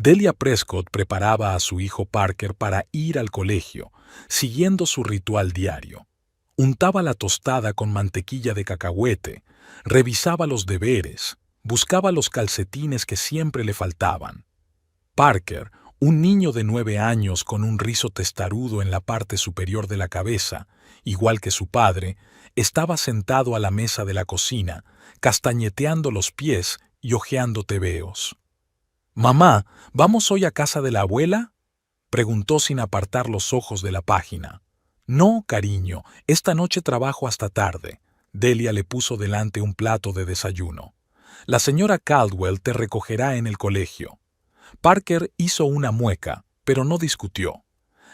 Delia Prescott preparaba a su hijo Parker para ir al colegio, siguiendo su ritual diario. Untaba la tostada con mantequilla de cacahuete, revisaba los deberes, buscaba los calcetines que siempre le faltaban. Parker, un niño de 9 años con un rizo testarudo en la parte superior de la cabeza, igual que su padre, estaba sentado a la mesa de la cocina, castañeteando los pies y hojeando tebeos. «Mamá, ¿vamos hoy a casa de la abuela?», preguntó sin apartar los ojos de la página. «No, cariño, esta noche trabajo hasta tarde». Delia le puso delante un plato de desayuno. «La señora Caldwell te recogerá en el colegio». Parker hizo una mueca, pero no discutió.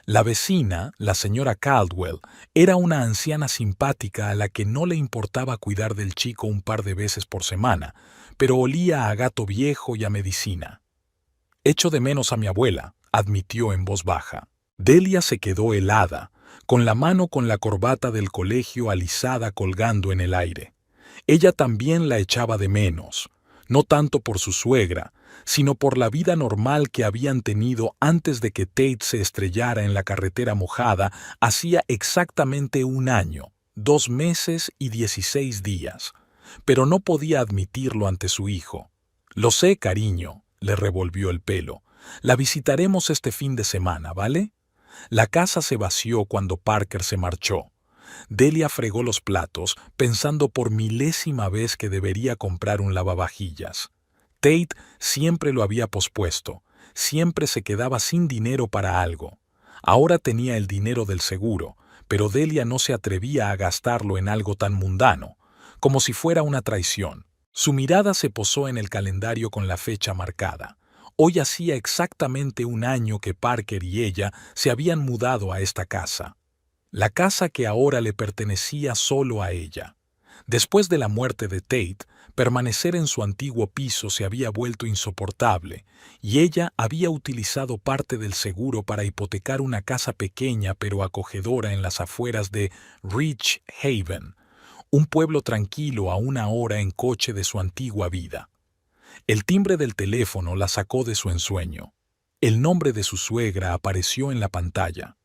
La vecina, la señora Caldwell, era una anciana simpática a la que no le importaba cuidar del chico un par de veces por semana, pero olía a gato viejo y a medicina. «Echo de menos a mi abuela», admitió en voz baja. Delia se quedó helada, con la mano con la corbata del colegio alisada colgando en el aire. Ella también la echaba de menos, no tanto por su suegra, sino por la vida normal que habían tenido antes de que Tate se estrellara en la carretera mojada hacía exactamente 1 año, 2 meses y 16 días. Pero no podía admitirlo ante su hijo. «Lo sé, cariño», le revolvió el pelo. «La visitaremos este fin de semana, ¿vale?». La casa se vació cuando Parker se marchó. Delia fregó los platos, pensando por milésima vez que debería comprar un lavavajillas. Tate siempre lo había pospuesto, siempre se quedaba sin dinero para algo. Ahora tenía el dinero del seguro, pero Delia no se atrevía a gastarlo en algo tan mundano, como si fuera una traición. Su mirada se posó en el calendario con la fecha marcada. Hoy hacía exactamente 1 año que Parker y ella se habían mudado a esta casa. La casa que ahora le pertenecía solo a ella. Después de la muerte de Tate, permanecer en su antiguo piso se había vuelto insoportable, y ella había utilizado parte del seguro para hipotecar una casa pequeña pero acogedora en las afueras de Rich Haven, un pueblo tranquilo a 1 hora en coche de su antigua vida. El timbre del teléfono la sacó de su ensueño. El nombre de su suegra apareció en la pantalla.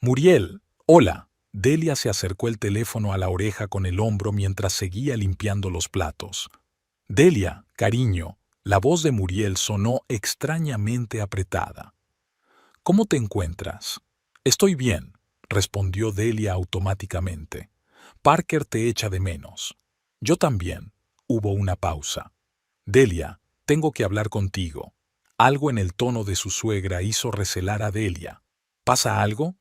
«Muriel, hola». Delia se acercó el teléfono a la oreja con el hombro mientras seguía limpiando los platos. «Delia, cariño», la voz de Muriel sonó extrañamente apretada. «¿Cómo te encuentras?». «Estoy bien», respondió Delia automáticamente. «Parker te echa de menos». «Yo también». Hubo una pausa. «Delia, tengo que hablar contigo». Algo en el tono de su suegra hizo recelar a Delia. «¿Pasa algo?».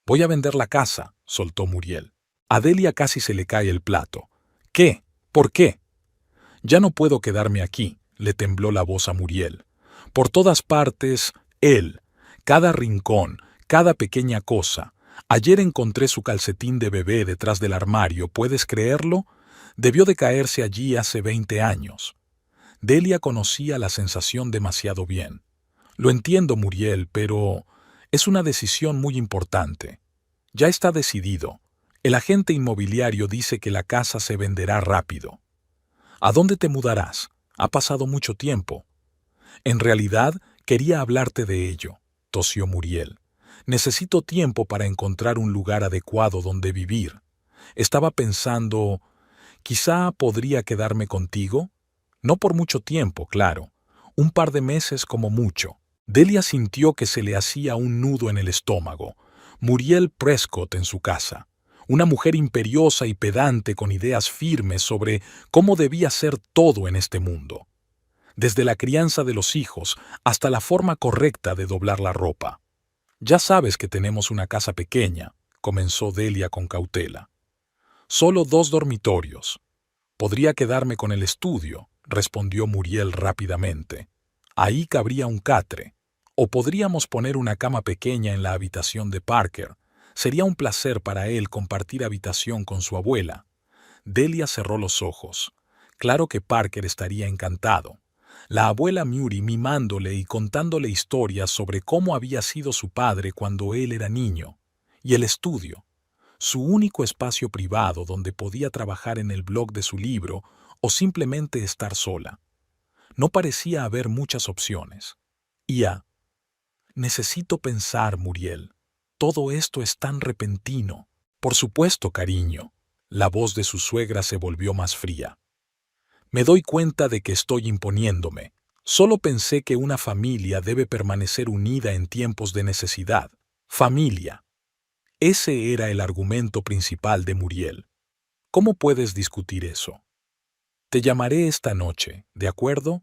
«Voy a vender la casa», soltó Muriel. A Delia casi se le cae el plato. «¿Qué? ¿Por qué?». «Ya no puedo quedarme aquí», le tembló la voz a Muriel. «Por todas partes, él. Cada rincón, cada pequeña cosa. Ayer encontré su calcetín de bebé detrás del armario, ¿puedes creerlo? Debió de caerse allí hace 20 años». Delia conocía la sensación demasiado bien. «Lo entiendo, Muriel, pero es una decisión muy importante. Ya está decidido. El agente inmobiliario dice que la casa se venderá rápido». «¿A dónde te mudarás? Ha pasado mucho tiempo». «En realidad, quería hablarte de ello», tosió Muriel. «Necesito tiempo para encontrar un lugar adecuado donde vivir. Estaba pensando, quizá podría quedarme contigo. No por mucho tiempo, claro. Un par de meses como mucho». Delia sintió que se le hacía un nudo en el estómago. Muriel Prescott en su casa. Una mujer imperiosa y pedante con ideas firmes sobre cómo debía ser todo en este mundo. Desde la crianza de los hijos hasta la forma correcta de doblar la ropa. «Ya sabes que tenemos una casa pequeña», comenzó Delia con cautela. «Solo 2 dormitorios. Podría quedarme con el estudio», respondió Muriel rápidamente. «Ahí cabría un catre. O podríamos poner una cama pequeña en la habitación de Parker. Sería un placer para él compartir habitación con su abuela». Delia cerró los ojos. Claro que Parker estaría encantado. La abuela Murray mimándole y contándole historias sobre cómo había sido su padre cuando él era niño. Y el estudio. Su único espacio privado donde podía trabajar en el blog de su libro o simplemente estar sola. No parecía haber muchas opciones. Necesito pensar, Muriel. Todo esto es tan repentino. Por supuesto, cariño. La voz de su suegra se volvió más fría. Me doy cuenta de que estoy imponiéndome. Solo pensé que una familia debe permanecer unida en tiempos de necesidad. Familia. Ese era el argumento principal de Muriel. ¿Cómo puedes discutir eso? Te llamaré esta noche, ¿de acuerdo?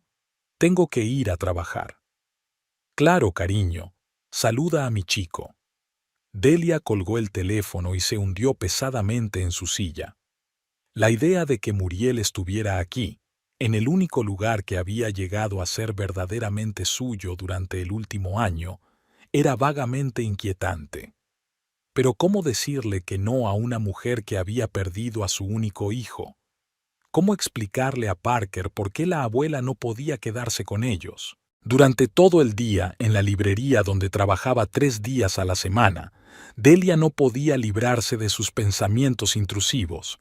Tengo que ir a trabajar. Claro, cariño. Saluda a mi chico. Delia colgó el teléfono y se hundió pesadamente en su silla. La idea de que Muriel estuviera aquí, en el único lugar que había llegado a ser verdaderamente suyo durante el último año, era vagamente inquietante. Pero ¿cómo decirle que no a una mujer que había perdido a su único hijo? ¿Cómo explicarle a Parker por qué la abuela no podía quedarse con ellos? Durante todo el día, en la librería donde trabajaba 3 días a la semana, Delia no podía librarse de sus pensamientos intrusivos.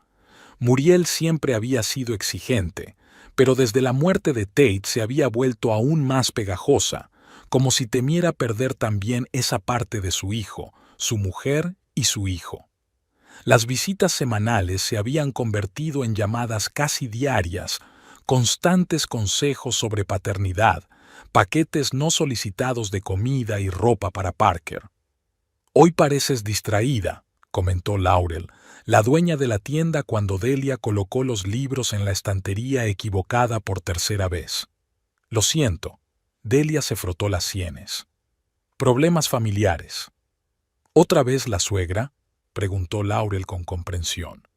Muriel siempre había sido exigente, pero desde la muerte de Tate se había vuelto aún más pegajosa, como si temiera perder también esa parte de su hijo, su mujer y su hijo. Las visitas semanales se habían convertido en llamadas casi diarias, constantes consejos sobre paternidad, paquetes no solicitados de comida y ropa para Parker. «Hoy pareces distraída», comentó Laurel, la dueña de la tienda, cuando Delia colocó los libros en la estantería equivocada por tercera vez. «Lo siento». Delia se frotó las sienes. «Problemas familiares». «¿Otra vez la suegra?», preguntó Laurel con comprensión.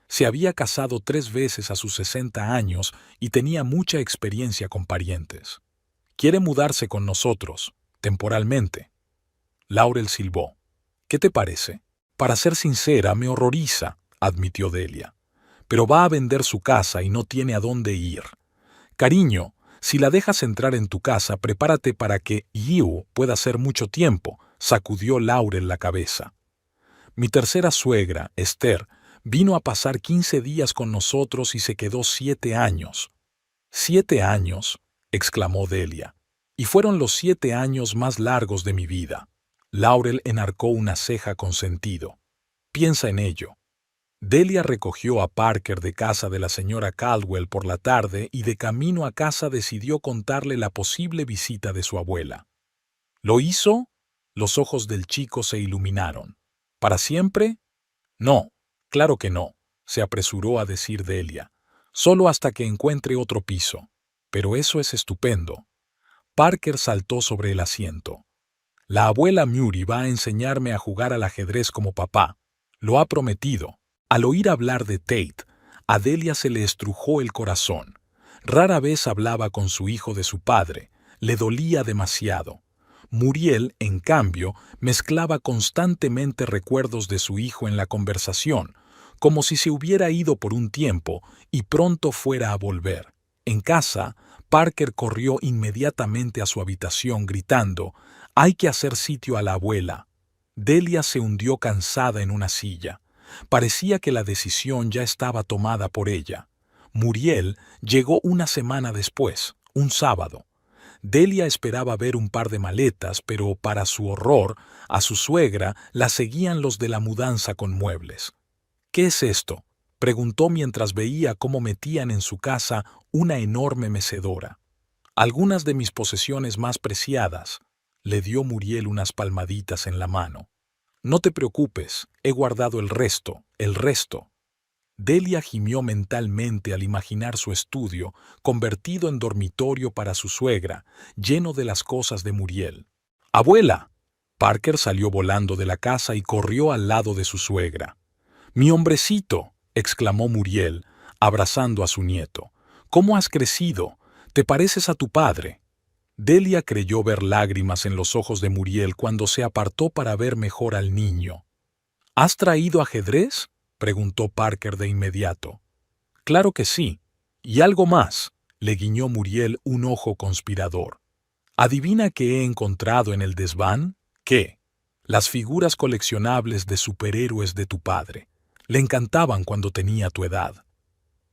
Se había casado 3 veces a sus 60 años y tenía mucha experiencia con parientes. «Quiere mudarse con nosotros, temporalmente». Laurel silbó. «¿Qué te parece?» «Para ser sincera, me horroriza», admitió Delia. «Pero va a vender su casa y no tiene a dónde ir. Cariño, si la dejas entrar en tu casa, prepárate para que Yu pueda ser mucho tiempo», sacudió Laurel la cabeza. «Mi tercera suegra, Esther, vino a pasar 15 días con nosotros y se quedó 7 años». «¿7 años?», exclamó Delia. «Y fueron los 7 años más largos de mi vida». Laurel enarcó una ceja con sentido. «Piensa en ello». Delia recogió a Parker de casa de la señora Caldwell por la tarde y de camino a casa decidió contarle la posible visita de su abuela. ¿Lo hizo? Los ojos del chico se iluminaron. ¿Para siempre? No, claro que no, se apresuró a decir Delia. Solo hasta que encuentre otro piso. Pero eso es estupendo. Parker saltó sobre el asiento. La abuela Murray va a enseñarme a jugar al ajedrez como papá. Lo ha prometido. Al oír hablar de Tate, a Delia se le estrujó el corazón. Rara vez hablaba con su hijo de su padre. Le dolía demasiado. Muriel, en cambio, mezclaba constantemente recuerdos de su hijo en la conversación, como si se hubiera ido por un tiempo y pronto fuera a volver. En casa, Parker corrió inmediatamente a su habitación gritando: «Hay que hacer sitio a la abuela». Delia se hundió cansada en una silla. Parecía que la decisión ya estaba tomada por ella. Muriel llegó una semana después, un sábado. Delia esperaba ver un par de maletas, pero para su horror, a su suegra la seguían los de la mudanza con muebles. «¿Qué es esto?», preguntó mientras veía cómo metían en su casa una enorme mecedora. «Algunas de mis posesiones más preciadas», le dio Muriel unas palmaditas en la mano. «No te preocupes, he guardado el resto, el resto». Delia gimió mentalmente al imaginar su estudio convertido en dormitorio para su suegra, lleno de las cosas de Muriel. «¡Abuela!». Parker salió volando de la casa y corrió al lado de su suegra. «¡Mi hombrecito!», exclamó Muriel, abrazando a su nieto. «¿Cómo has crecido? Te pareces a tu padre». Delia creyó ver lágrimas en los ojos de Muriel cuando se apartó para ver mejor al niño. «¿Has traído ajedrez?», preguntó Parker de inmediato. «Claro que sí. Y algo más», le guiñó Muriel un ojo conspirador. «¿Adivina qué he encontrado en el desván?». «¿Qué?». «Las figuras coleccionables de superhéroes de tu padre. Le encantaban cuando tenía tu edad».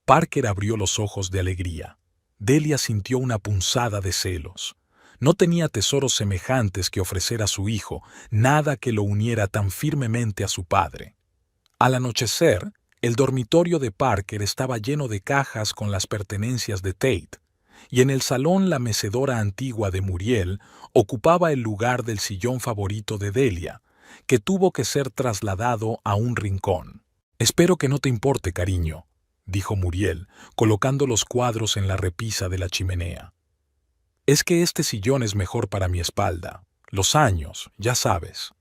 Parker abrió los ojos de alegría. Delia sintió una punzada de celos. No tenía tesoros semejantes que ofrecer a su hijo, nada que lo uniera tan firmemente a su padre. Al anochecer, el dormitorio de Parker estaba lleno de cajas con las pertenencias de Tate, y en el salón la mecedora antigua de Muriel ocupaba el lugar del sillón favorito de Delia, que tuvo que ser trasladado a un rincón. «Espero que no te importe, cariño», dijo Muriel, colocando los cuadros en la repisa de la chimenea. «Es que este sillón es mejor para mi espalda. Los años, ya sabes».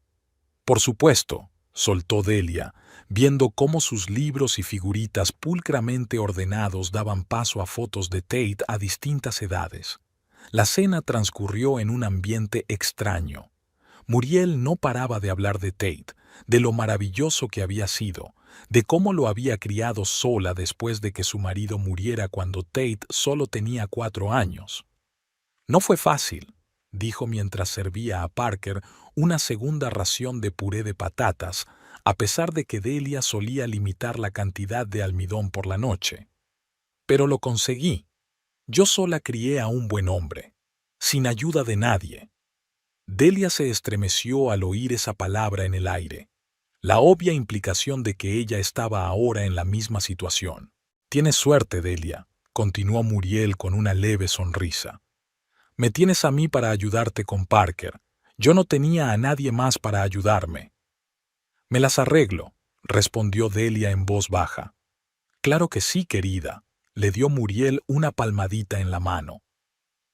«Por supuesto», soltó Delia, viendo cómo sus libros y figuritas pulcramente ordenados daban paso a fotos de Tate a distintas edades. La cena transcurrió en un ambiente extraño. Muriel no paraba de hablar de Tate, de lo maravilloso que había sido, de cómo lo había criado sola después de que su marido muriera cuando Tate solo tenía 4 años. «No fue fácil», dijo mientras servía a Parker una segunda ración de puré de patatas, a pesar de que Delia solía limitar la cantidad de almidón por la noche. «Pero lo conseguí. Yo sola crié a un buen hombre, sin ayuda de nadie». Delia se estremeció al oír esa palabra en el aire, la obvia implicación de que ella estaba ahora en la misma situación. «Tienes suerte, Delia», continuó Muriel con una leve sonrisa. «Me tienes a mí para ayudarte con Parker. Yo no tenía a nadie más para ayudarme». «Me las arreglo», respondió Delia en voz baja. «Claro que sí, querida», le dio Muriel una palmadita en la mano.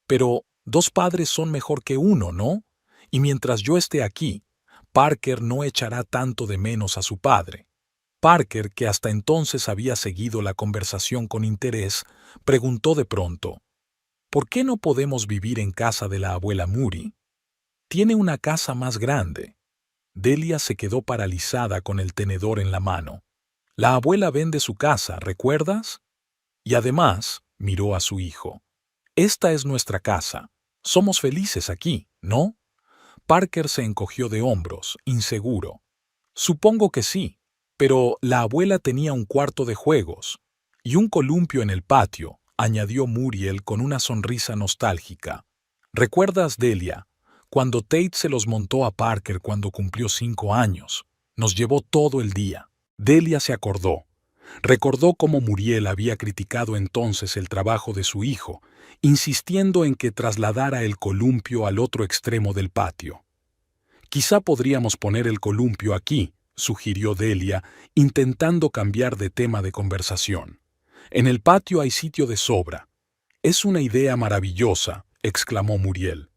«Pero 2 padres son mejor que uno, ¿no? Y mientras yo esté aquí, Parker no echará tanto de menos a su padre». Parker, que hasta entonces había seguido la conversación con interés, preguntó de pronto: «¿Por qué no podemos vivir en casa de la abuela Moody? Tiene una casa más grande». Delia se quedó paralizada con el tenedor en la mano. «La abuela vende su casa, ¿recuerdas? Y además», miró a su hijo, «esta es nuestra casa. Somos felices aquí, ¿no?» Parker se encogió de hombros, inseguro. «Supongo que sí, pero la abuela tenía un cuarto de juegos y un columpio en el patio», añadió Muriel con una sonrisa nostálgica. «¿Recuerdas, Delia, cuando Tate se los montó a Parker cuando cumplió 5 años? Nos llevó todo el día». Delia se acordó. Recordó cómo Muriel había criticado entonces el trabajo de su hijo, insistiendo en que trasladara el columpio al otro extremo del patio. «Quizá podríamos poner el columpio aquí», sugirió Delia, intentando cambiar de tema de conversación. «En el patio hay sitio de sobra». «Es una idea maravillosa», exclamó Muriel.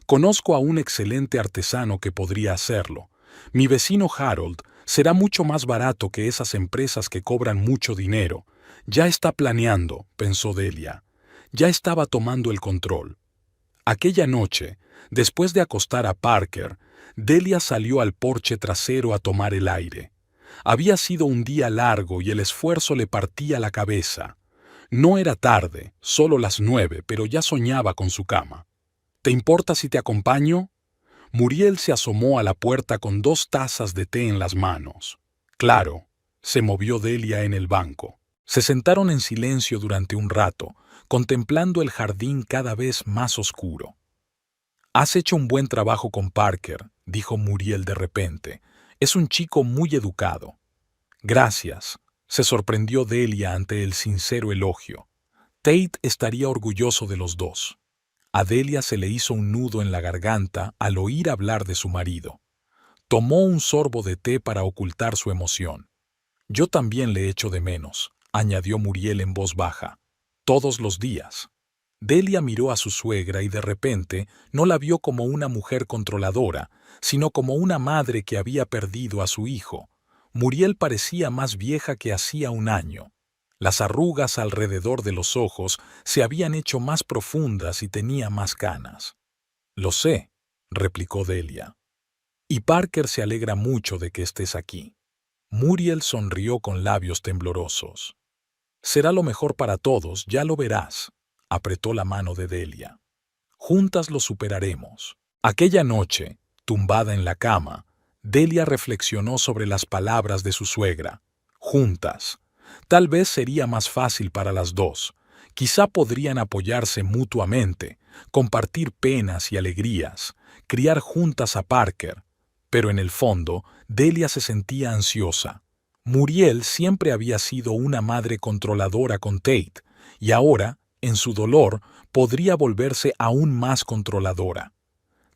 «Conozco a un excelente artesano que podría hacerlo. Mi vecino Harold será mucho más barato que esas empresas que cobran mucho dinero. Ya está planeando», pensó Delia. Ya estaba tomando el control. Aquella noche, después de acostar a Parker, Delia salió al porche trasero a tomar el aire. Había sido un día largo y el esfuerzo le partía la cabeza. No era tarde, solo las 9, pero ya soñaba con su cama. «¿Te importa si te acompaño?» Muriel se asomó a la puerta con 2 tazas de té en las manos. «Claro», se movió Delia en el banco. Se sentaron en silencio durante un rato, contemplando el jardín cada vez más oscuro. «Has hecho un buen trabajo con Parker», dijo Muriel de repente. «Es un chico muy educado». «Gracias», se sorprendió Delia ante el sincero elogio. Tate estaría orgulloso de los 2. A Delia se le hizo un nudo en la garganta al oír hablar de su marido. Tomó un sorbo de té para ocultar su emoción. «Yo también le echo de menos», añadió Muriel en voz baja. «Todos los días». Delia miró a su suegra y de repente no la vio como una mujer controladora, sino como una madre que había perdido a su hijo. Muriel parecía más vieja que hacía un año. Las arrugas alrededor de los ojos se habían hecho más profundas y tenía más canas. «Lo sé», replicó Delia. «Y Parker se alegra mucho de que estés aquí». Muriel sonrió con labios temblorosos. «Será lo mejor para todos, ya lo verás», apretó la mano de Delia. «Juntas lo superaremos». Aquella noche, tumbada en la cama, Delia reflexionó sobre las palabras de su suegra. Juntas. Tal vez sería más fácil para las 2. Quizá podrían apoyarse mutuamente, compartir penas y alegrías, criar juntas a Parker. Pero en el fondo, Delia se sentía ansiosa. Muriel siempre había sido una madre controladora con Tate, y ahora, en su dolor, podría volverse aún más controladora.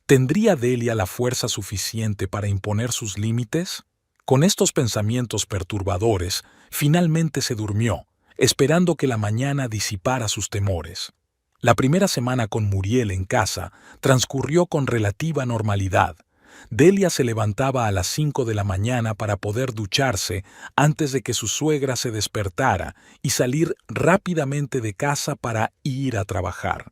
¿Tendría Delia la fuerza suficiente para imponer sus límites? Con estos pensamientos perturbadores, finalmente se durmió, esperando que la mañana disipara sus temores. La primera semana con Muriel en casa transcurrió con relativa normalidad. Delia se levantaba a las 5 de la mañana para poder ducharse antes de que su suegra se despertara y salir rápidamente de casa para ir a trabajar.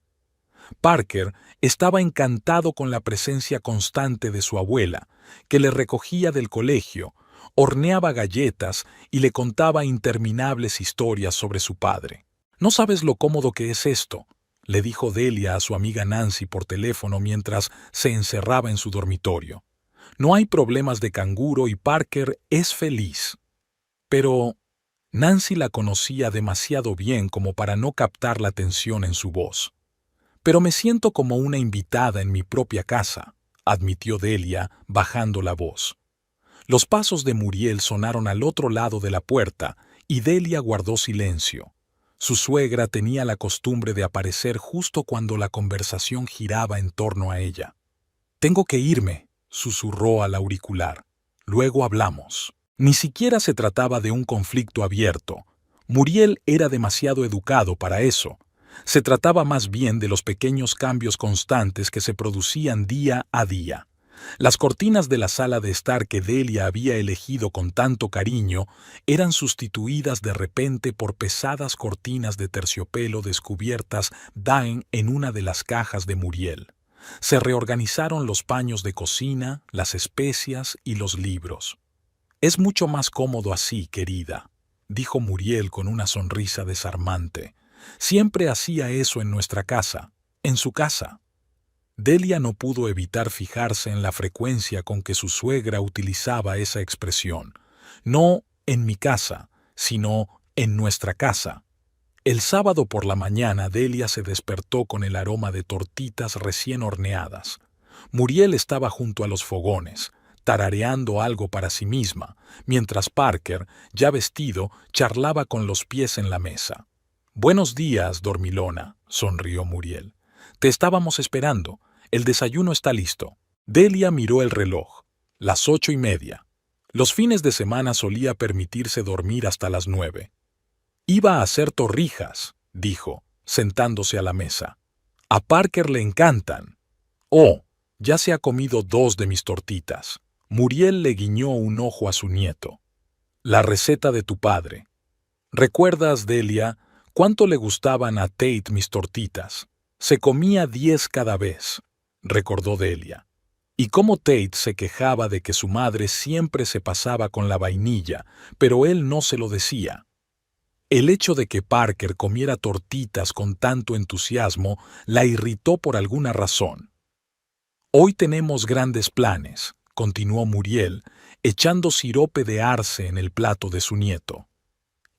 Parker estaba encantado con la presencia constante de su abuela, que le recogía del colegio, horneaba galletas y le contaba interminables historias sobre su padre. «No sabes lo cómodo que es esto», le dijo Delia a su amiga Nancy por teléfono mientras se encerraba en su dormitorio. «No hay problemas de canguro y Parker es feliz». Pero Nancy la conocía demasiado bien como para no captar la tensión en su voz. «Pero me siento como una invitada en mi propia casa», admitió Delia, bajando la voz. Los pasos de Muriel sonaron al otro lado de la puerta y Delia guardó silencio. Su suegra tenía la costumbre de aparecer justo cuando la conversación giraba en torno a ella. «Tengo que irme», susurró al auricular. «Luego hablamos». Ni siquiera se trataba de un conflicto abierto. Muriel era demasiado educado para eso. Se trataba más bien de los pequeños cambios constantes que se producían día a día. Las cortinas de la sala de estar que Delia había elegido con tanto cariño eran sustituidas de repente por pesadas cortinas de terciopelo descubiertas en una de las cajas de Muriel. Se reorganizaron los paños de cocina, las especias y los libros. «Es mucho más cómodo así, querida», dijo Muriel con una sonrisa desarmante. «Siempre hacía eso en nuestra casa, en su casa». Delia no pudo evitar fijarse en la frecuencia con que su suegra utilizaba esa expresión. No en mi casa, sino en nuestra casa. El sábado por la mañana Delia se despertó con el aroma de tortitas recién horneadas. Muriel estaba junto a los fogones, tarareando algo para sí misma, mientras Parker, ya vestido, charlaba con los pies en la mesa. «Buenos días, dormilona», sonrió Muriel. «Te estábamos esperando. El desayuno está listo». Delia miró el reloj. Las 8:30. Los fines de semana solía permitirse dormir hasta las 9. «Iba a hacer torrijas», dijo, sentándose a la mesa. «A Parker le encantan». «Oh, ya se ha comido 2 de mis tortitas». Muriel le guiñó un ojo a su nieto. «La receta de tu padre». «¿Recuerdas, Delia, cuánto le gustaban a Tate mis tortitas? Se comía 10 cada vez», recordó Delia. «Y cómo Tate se quejaba de que su madre siempre se pasaba con la vainilla, pero él no se lo decía». El hecho de que Parker comiera tortitas con tanto entusiasmo la irritó por alguna razón. «Hoy tenemos grandes planes», continuó Muriel, echando sirope de arce en el plato de su nieto.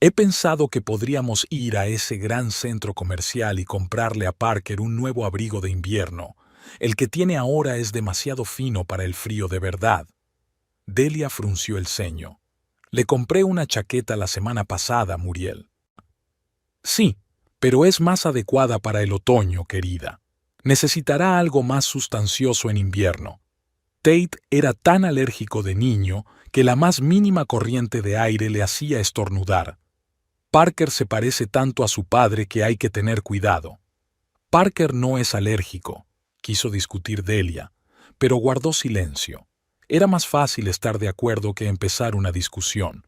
«He pensado que podríamos ir a ese gran centro comercial y comprarle a Parker un nuevo abrigo de invierno. El que tiene ahora es demasiado fino para el frío de verdad». Delia frunció el ceño. «Le compré una chaqueta la semana pasada, Muriel». «Sí, pero es más adecuada para el otoño, querida. Necesitará algo más sustancioso en invierno». Tate era tan alérgico de niño que la más mínima corriente de aire le hacía estornudar. «Parker se parece tanto a su padre que hay que tener cuidado». «Parker no es alérgico», quiso discutir Delia, pero guardó silencio. Era más fácil estar de acuerdo que empezar una discusión.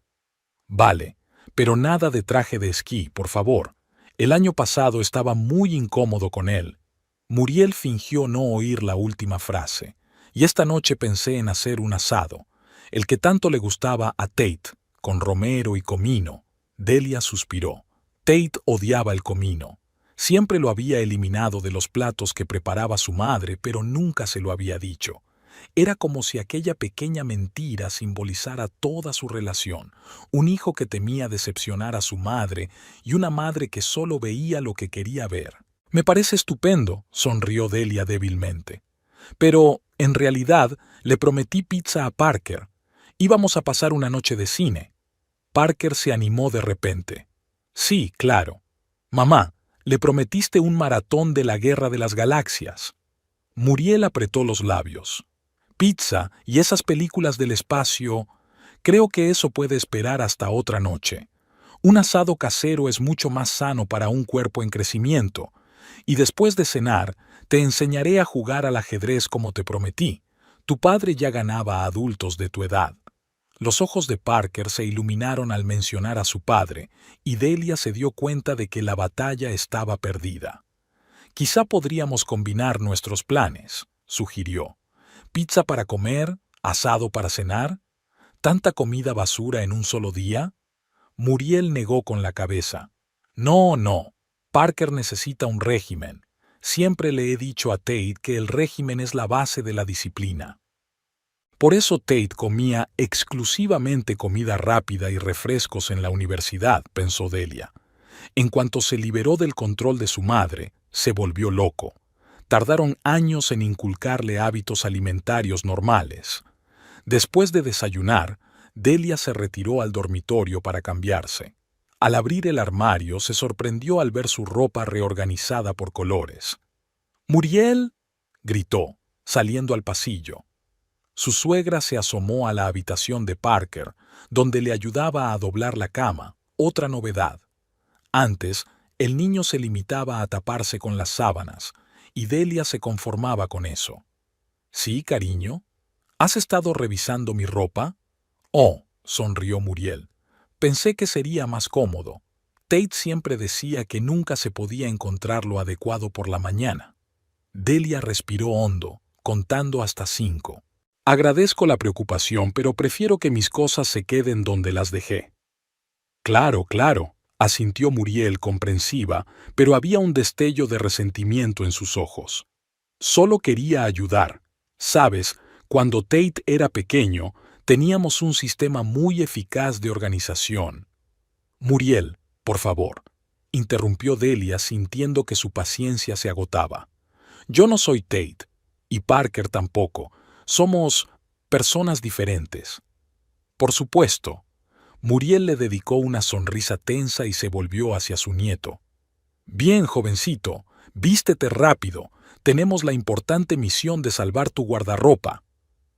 «Vale, pero nada de traje de esquí, por favor. El año pasado estaba muy incómodo con él». Muriel fingió no oír la última frase. «Y esta noche pensé en hacer un asado, el que tanto le gustaba a Tate, con romero y comino». Delia suspiró. Tate odiaba el comino. Siempre lo había eliminado de los platos que preparaba su madre, pero nunca se lo había dicho. Era como si aquella pequeña mentira simbolizara toda su relación, un hijo que temía decepcionar a su madre y una madre que solo veía lo que quería ver. Me parece estupendo, sonrió Delia débilmente. Pero, en realidad, le prometí pizza a Parker. Íbamos a pasar una noche de cine. Parker se animó de repente. Sí, claro. Mamá, le prometiste un maratón de la Guerra de las Galaxias. Muriel apretó los labios. Pizza y esas películas del espacio, creo que eso puede esperar hasta otra noche. Un asado casero es mucho más sano para un cuerpo en crecimiento, y después de cenar, te enseñaré a jugar al ajedrez como te prometí. Tu padre ya ganaba a adultos de tu edad. Los ojos de Parker se iluminaron al mencionar a su padre, y Delia se dio cuenta de que la batalla estaba perdida. Quizá podríamos combinar nuestros planes, sugirió. ¿Pizza para comer? ¿Asado para cenar? ¿Tanta comida basura en un solo día? Muriel negó con la cabeza. No, no. Parker necesita un régimen. Siempre le he dicho a Tate que el régimen es la base de la disciplina. Por eso Tate comía exclusivamente comida rápida y refrescos en la universidad, pensó Delia. En cuanto se liberó del control de su madre, se volvió loco. Tardaron años en inculcarle hábitos alimentarios normales. Después de desayunar, Delia se retiró al dormitorio para cambiarse. Al abrir el armario, se sorprendió al ver su ropa reorganizada por colores. «¡Muriel!», gritó, saliendo al pasillo. Su suegra se asomó a la habitación de Parker, donde le ayudaba a doblar la cama, otra novedad. Antes, el niño se limitaba a taparse con las sábanas, y Delia se conformaba con eso. «¿Sí, cariño? ¿Has estado revisando mi ropa?» «Oh», sonrió Muriel. «Pensé que sería más cómodo. Tate siempre decía que nunca se podía encontrar lo adecuado por la mañana». Delia respiró hondo, contando hasta 5. «Agradezco la preocupación, pero prefiero que mis cosas se queden donde las dejé». «Claro, claro», asintió Muriel comprensiva, pero había un destello de resentimiento en sus ojos. «Solo quería ayudar. Sabes, cuando Tate era pequeño, teníamos un sistema muy eficaz de organización». «Muriel, por favor», interrumpió Delia sintiendo que su paciencia se agotaba. «Yo no soy Tate, y Parker tampoco. Somos personas diferentes». «Por supuesto». Muriel le dedicó una sonrisa tensa y se volvió hacia su nieto. «Bien, jovencito, vístete rápido. Tenemos la importante misión de salvar tu guardarropa».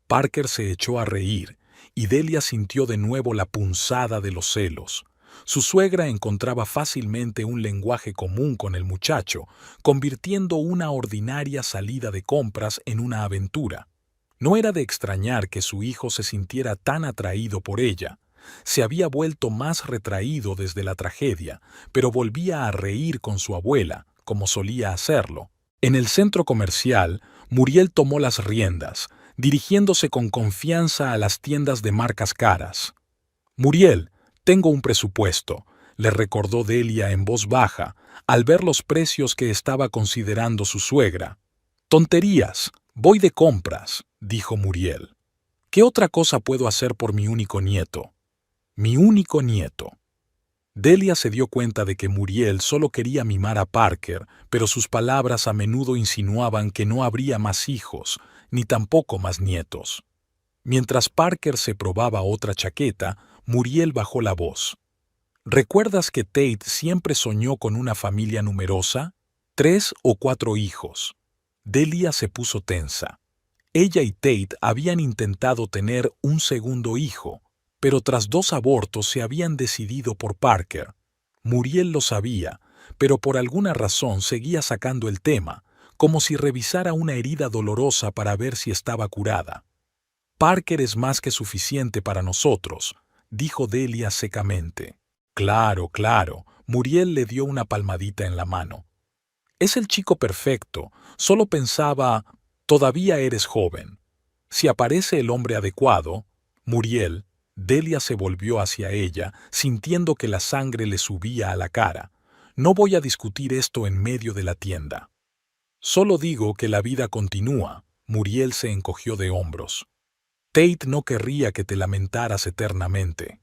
Parker se echó a reír, y Delia sintió de nuevo la punzada de los celos. Su suegra encontraba fácilmente un lenguaje común con el muchacho, convirtiendo una ordinaria salida de compras en una aventura. No era de extrañar que su hijo se sintiera tan atraído por ella. Se había vuelto más retraído desde la tragedia, pero volvía a reír con su abuela, como solía hacerlo. En el centro comercial, Muriel tomó las riendas, dirigiéndose con confianza a las tiendas de marcas caras. «Muriel, tengo un presupuesto», le recordó Delia en voz baja, al ver los precios que estaba considerando su suegra. «Tonterías, voy de compras», dijo Muriel. «¿Qué otra cosa puedo hacer por mi único nieto?» «Mi único nieto». Delia se dio cuenta de que Muriel solo quería mimar a Parker, pero sus palabras a menudo insinuaban que no habría más hijos, ni tampoco más nietos. Mientras Parker se probaba otra chaqueta, Muriel bajó la voz. «¿Recuerdas que Tate siempre soñó con una familia numerosa? 3 o 4 hijos». Delia se puso tensa. Ella y Tate habían intentado tener un segundo hijo, pero tras 2 abortos se habían decidido por Parker. Muriel lo sabía, pero por alguna razón seguía sacando el tema, como si revisara una herida dolorosa para ver si estaba curada. «Parker es más que suficiente para nosotros», dijo Delia secamente. «Claro, claro», Muriel le dio una palmadita en la mano. «Es el chico perfecto, solo pensaba, todavía eres joven. Si aparece el hombre adecuado». «Muriel», Delia se volvió hacia ella, sintiendo que la sangre le subía a la cara. «No voy a discutir esto en medio de la tienda. Solo digo que la vida continúa». Muriel se encogió de hombros. «Tate no querría que te lamentaras eternamente».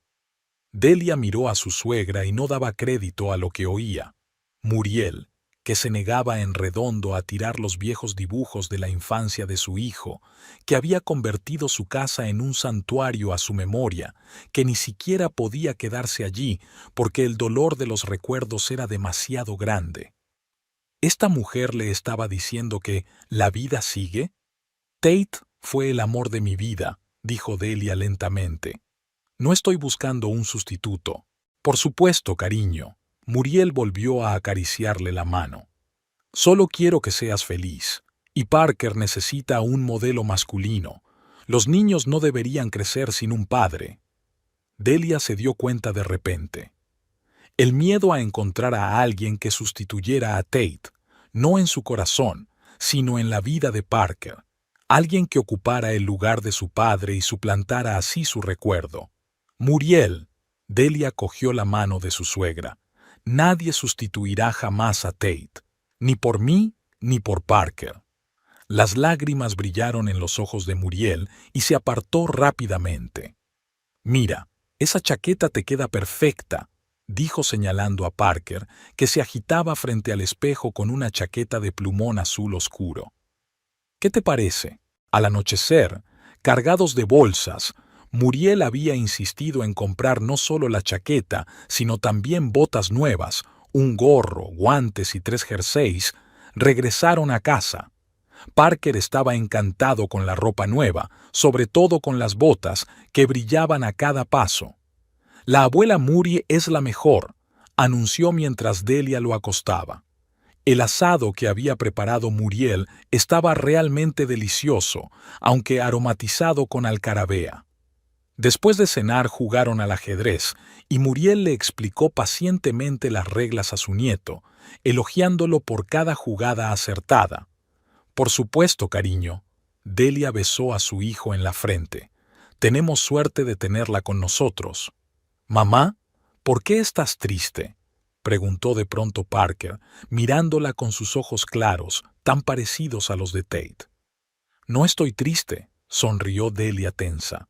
Delia miró a su suegra y no daba crédito a lo que oía. «Muriel, que se negaba en redondo a tirar los viejos dibujos de la infancia de su hijo, que había convertido su casa en un santuario a su memoria, que ni siquiera podía quedarse allí porque el dolor de los recuerdos era demasiado grande. ¿Esta mujer le estaba diciendo que la vida sigue? Tate fue el amor de mi vida, dijo Delia lentamente. No estoy buscando un sustituto. Por supuesto, cariño. Muriel volvió a acariciarle la mano. Solo quiero que seas feliz. Y Parker necesita un modelo masculino. Los niños no deberían crecer sin un padre. Delia se dio cuenta de repente. El miedo a encontrar a alguien que sustituyera a Tate, no en su corazón, sino en la vida de Parker. Alguien que ocupara el lugar de su padre y suplantara así su recuerdo. Muriel. Delia cogió la mano de su suegra. Nadie sustituirá jamás a Tate, ni por mí ni por Parker. Las lágrimas brillaron en los ojos de Muriel y se apartó rápidamente. Mira, esa chaqueta te queda perfecta, dijo señalando a Parker, que se agitaba frente al espejo con una chaqueta de plumón azul oscuro. ¿Qué te parece? Al anochecer, cargados de bolsas, Muriel había insistido en comprar no solo la chaqueta, sino también botas nuevas, un gorro, guantes y 3 jerseys. Regresaron a casa. Parker estaba encantado con la ropa nueva, sobre todo con las botas, que brillaban a cada paso. La abuela Murray es la mejor, anunció mientras Delia lo acostaba. El asado que había preparado Muriel estaba realmente delicioso, aunque aromatizado con alcarabea. Después de cenar jugaron al ajedrez, y Muriel le explicó pacientemente las reglas a su nieto, elogiándolo por cada jugada acertada. Por supuesto, cariño. Delia besó a su hijo en la frente. Tenemos suerte de tenerla con nosotros. Mamá, ¿por qué estás triste?, preguntó de pronto Parker, mirándola con sus ojos claros, tan parecidos a los de Tate. No estoy triste, sonrió Delia tensa.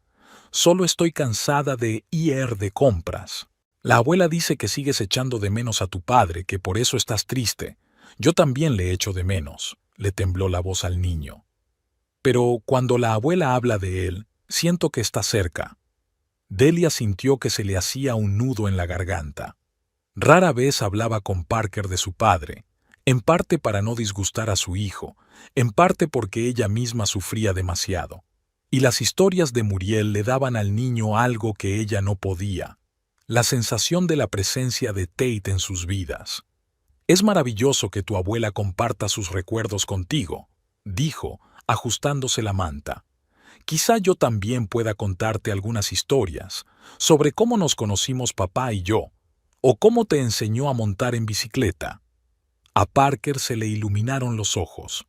Solo estoy cansada de ir de compras. La abuela dice que sigues echando de menos a tu padre, que por eso estás triste. Yo también le echo de menos, le tembló la voz al niño. Pero cuando la abuela habla de él, siento que está cerca. Delia sintió que se le hacía un nudo en la garganta. Rara vez hablaba con Parker de su padre, en parte para no disgustar a su hijo, en parte porque ella misma sufría demasiado. Y las historias de Muriel le daban al niño algo que ella no podía, la sensación de la presencia de Tate en sus vidas. Es maravilloso que tu abuela comparta sus recuerdos contigo, dijo, ajustándose la manta. Quizá yo también pueda contarte algunas historias sobre cómo nos conocimos papá y yo, o cómo te enseñó a montar en bicicleta. A Parker se le iluminaron los ojos.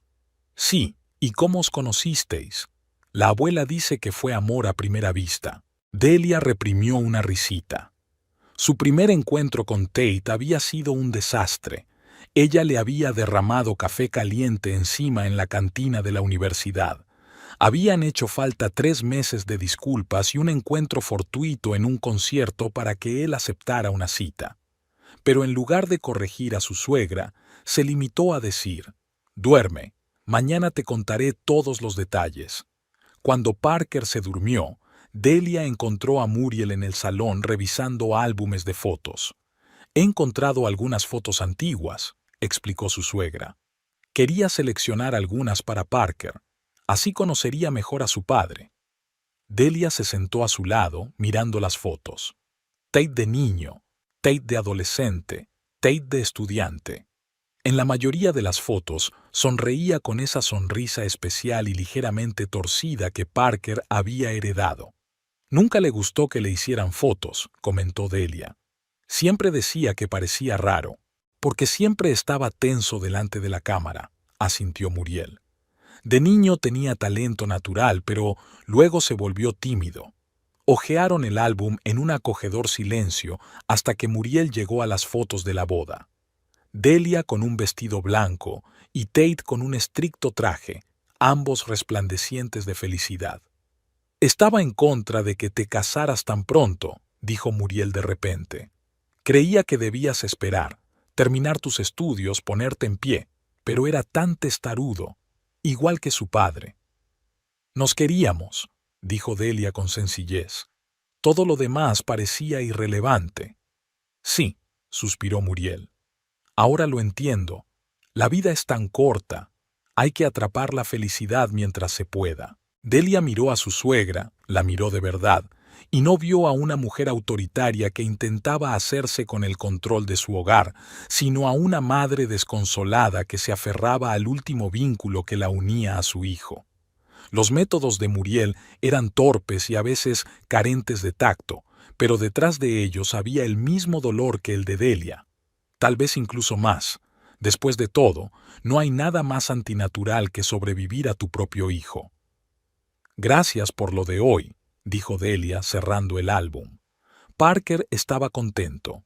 Sí, ¿y cómo os conocisteis? La abuela dice que fue amor a primera vista. Delia reprimió una risita. Su primer encuentro con Tate había sido un desastre. Ella le había derramado café caliente encima en la cantina de la universidad. Habían hecho falta 3 meses de disculpas y un encuentro fortuito en un concierto para que él aceptara una cita. Pero en lugar de corregir a su suegra, se limitó a decir: «Duerme, mañana te contaré todos los detalles». Cuando Parker se durmió, Delia encontró a Muriel en el salón revisando álbumes de fotos. «He encontrado algunas fotos antiguas», explicó su suegra. Quería seleccionar algunas para Parker. Así conocería mejor a su padre. Delia se sentó a su lado, mirando las fotos. Tate de niño, Tate de adolescente, Tate de estudiante. En la mayoría de las fotos, sonreía con esa sonrisa especial y ligeramente torcida que Parker había heredado. Nunca le gustó que le hicieran fotos, comentó Delia. Siempre decía que parecía raro, porque siempre estaba tenso delante de la cámara, asintió Muriel. De niño tenía talento natural, pero luego se volvió tímido. Hojearon el álbum en un acogedor silencio hasta que Muriel llegó a las fotos de la boda. Delia con un vestido blanco y Tate con un estricto traje, ambos resplandecientes de felicidad. «Estaba en contra de que te casaras tan pronto», dijo Muriel de repente. «Creía que debías esperar. terminar tus estudios, ponerte en pie, pero era tan testarudo, igual que su padre. Nos queríamos, dijo Delia con sencillez. Todo lo demás parecía irrelevante. Sí, suspiró Muriel. Ahora lo entiendo. La vida es tan corta. Hay que atrapar la felicidad mientras se pueda. Delia miró a su suegra, la miró de verdad, y no vio a una mujer autoritaria que intentaba hacerse con el control de su hogar, sino a una madre desconsolada que se aferraba al último vínculo que la unía a su hijo. Los métodos de Muriel eran torpes y a veces carentes de tacto, pero detrás de ellos había el mismo dolor que el de Delia, tal vez incluso más. Después de todo, no hay nada más antinatural que sobrevivir a tu propio hijo. Gracias por lo de hoy, dijo Delia cerrando el álbum. Parker estaba contento.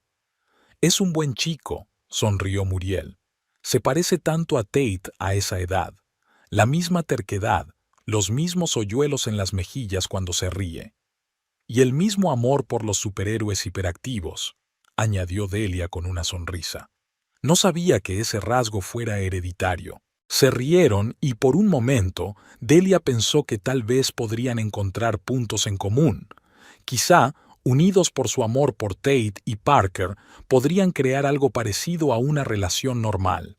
Es un buen chico, sonrió Muriel. Se parece tanto a Tate a esa edad. La misma terquedad, los mismos hoyuelos en las mejillas cuando se ríe. Y el mismo amor por los superhéroes hiperactivos, añadió Delia con una sonrisa. No sabía que ese rasgo fuera hereditario. Se rieron y por un momento Delia pensó que tal vez podrían encontrar puntos en común. Quizá, unidos por su amor por Tate y Parker, podrían crear algo parecido a una relación normal.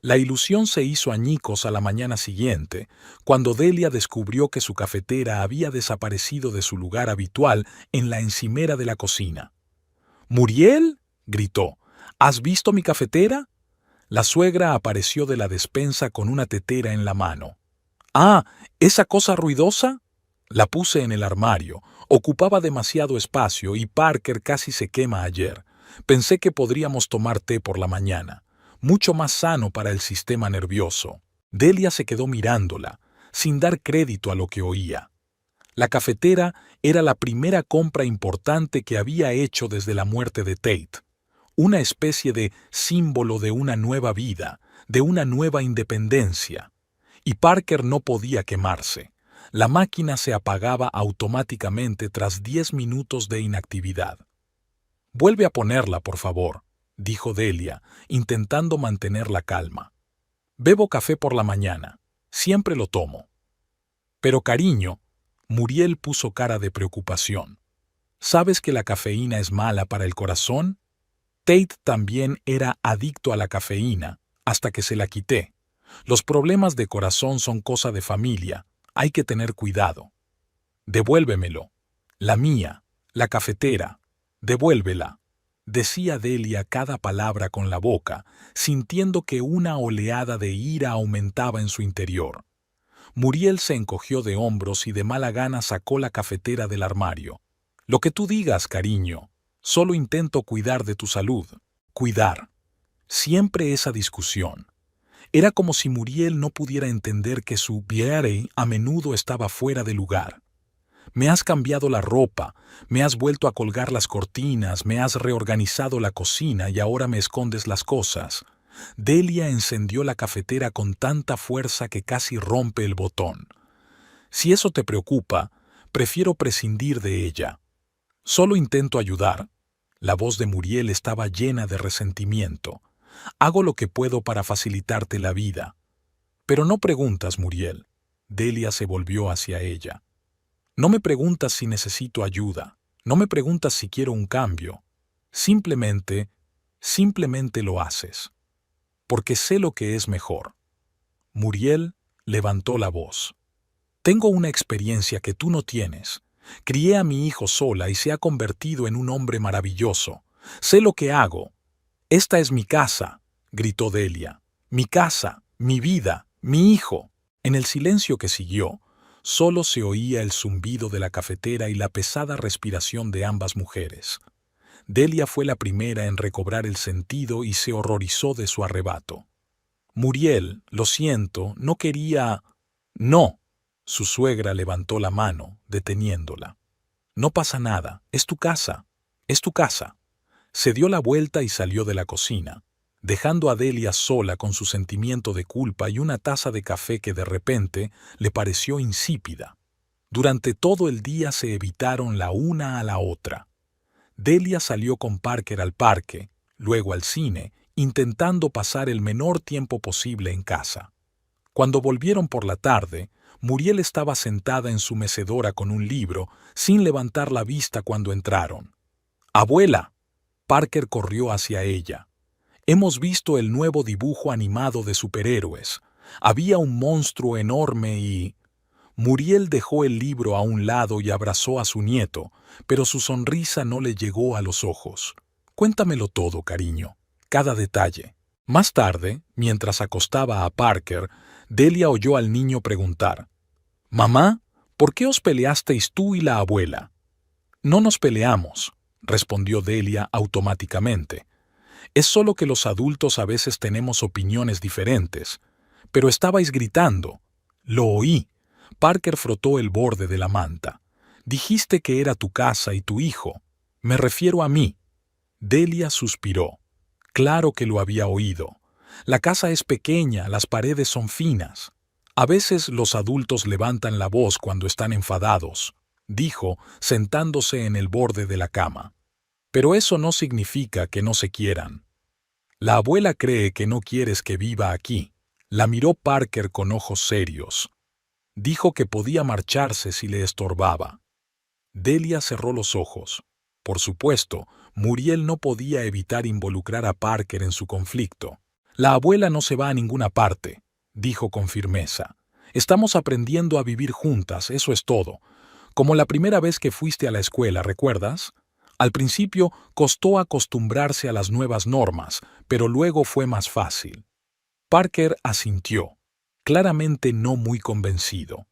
La ilusión se hizo añicos a la mañana siguiente, cuando Delia descubrió que su cafetera había desaparecido de su lugar habitual en la encimera de la cocina. «¿Muriel?», gritó. «¿Has visto mi cafetera?». La suegra apareció de la despensa con una tetera en la mano. «Ah, ¿esa cosa ruidosa?». La puse en el armario. Ocupaba demasiado espacio y Parker casi se quema ayer. Pensé que podríamos tomar té por la mañana. Mucho más sano para el sistema nervioso. Delia se quedó mirándola, sin dar crédito a lo que oía. La cafetera era la primera compra importante que había hecho desde la muerte de Tate. Una especie de símbolo de una nueva vida, de una nueva independencia. Y Parker no podía quemarse. La máquina se apagaba automáticamente tras 10 minutos de inactividad. «Vuelve a ponerla, por favor», dijo Delia, intentando mantener la calma. «Bebo café por la mañana. Siempre lo tomo». «Pero cariño», Muriel puso cara de preocupación. «¿Sabes que la cafeína es mala para el corazón?». Tate también era adicto a la cafeína, hasta que se la quité. Los problemas de corazón son cosa de familia. Hay que tener cuidado. «Devuélvemelo». «La mía, la cafetera. Devuélvela», decía Delia cada palabra con la boca, sintiendo que una oleada de ira aumentaba en su interior. Muriel se encogió de hombros y de mala gana sacó la cafetera del armario. «Lo que tú digas, cariño. Solo intento cuidar de tu salud». Cuidar. Siempre esa discusión. Era como si Muriel no pudiera entender que su beauty a menudo estaba fuera de lugar. «Me has cambiado la ropa, me has vuelto a colgar las cortinas, me has reorganizado la cocina y ahora me escondes las cosas». Delia encendió la cafetera con tanta fuerza que casi rompe el botón. «Si eso te preocupa, prefiero prescindir de ella. Solo intento ayudar». La voz de Muriel estaba llena de resentimiento. «Hago lo que puedo para facilitarte la vida». «Pero no preguntas, Muriel». Delia se volvió hacia ella. «No me preguntas si necesito ayuda. No me preguntas si quiero un cambio. Simplemente lo haces. Porque sé lo que es mejor». Muriel levantó la voz. «Tengo una experiencia que tú no tienes. Crié a mi hijo sola y se ha convertido en un hombre maravilloso. Sé lo que hago. Esta es mi casa», gritó Delia. «Mi casa, mi vida, mi hijo». En el silencio que siguió, solo se oía el zumbido de la cafetera y la pesada respiración de ambas mujeres. Delia fue la primera en recobrar el sentido y se horrorizó de su arrebato. «Muriel, lo siento, no quería...». «No». Su suegra levantó la mano, deteniéndola. «No pasa nada, es tu casa, es tu casa». Se dio la vuelta y salió de la cocina, dejando a Delia sola con su sentimiento de culpa y una taza de café que de repente le pareció insípida. Durante todo el día se evitaron la una a la otra. Delia salió con Parker al parque, luego al cine intentando pasar el menor tiempo posible en casa. Cuando volvieron por la tarde, Muriel estaba sentada en su mecedora con un libro, sin levantar la vista cuando entraron. «¡Abuela!». Parker corrió hacia ella. «Hemos visto el nuevo dibujo animado de superhéroes. Había un monstruo enorme y...». Muriel dejó el libro a un lado y abrazó a su nieto, pero su sonrisa no le llegó a los ojos. «Cuéntamelo todo, cariño, cada detalle». Más tarde, mientras acostaba a Parker, Delia oyó al niño preguntar: «Mamá, ¿por qué os peleasteis tú y la abuela?». «No nos peleamos», respondió Delia automáticamente. «Es solo que los adultos a veces tenemos opiniones diferentes. Pero estabais gritando». «Lo oí». Parker frotó el borde de la manta. «Dijiste que era tu casa y tu hijo. Me refiero a mí». Delia suspiró. Claro que lo había oído. La casa es pequeña, las paredes son finas. A veces los adultos levantan la voz cuando están enfadados, dijo, sentándose en el borde de la cama. Pero eso no significa que no se quieran. La abuela cree que no quieres que viva aquí. La miró Parker con ojos serios. Dijo que podía marcharse si le estorbaba. Delia cerró los ojos. Por supuesto, Muriel no podía evitar involucrar a Parker en su conflicto. «La abuela no se va a ninguna parte», dijo con firmeza. «Estamos aprendiendo a vivir juntas, eso es todo. Como la primera vez que fuiste a la escuela, ¿recuerdas? Al principio costó acostumbrarse a las nuevas normas, pero luego fue más fácil». Parker asintió, claramente no muy convencido.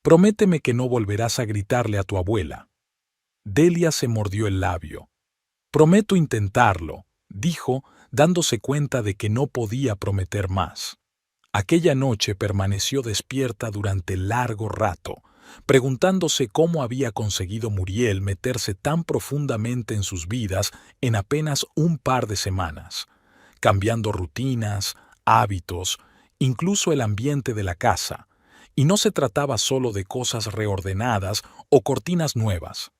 «Prométeme que no volverás a gritarle a tu abuela». Delia se mordió el labio. «Prometo intentarlo», dijo, dándose cuenta de que no podía prometer más. Aquella noche permaneció despierta durante largo rato, preguntándose cómo había conseguido Muriel meterse tan profundamente en sus vidas en apenas un par de semanas, cambiando rutinas, hábitos, incluso el ambiente de la casa, y no se trataba solo de cosas reordenadas o cortinas nuevas.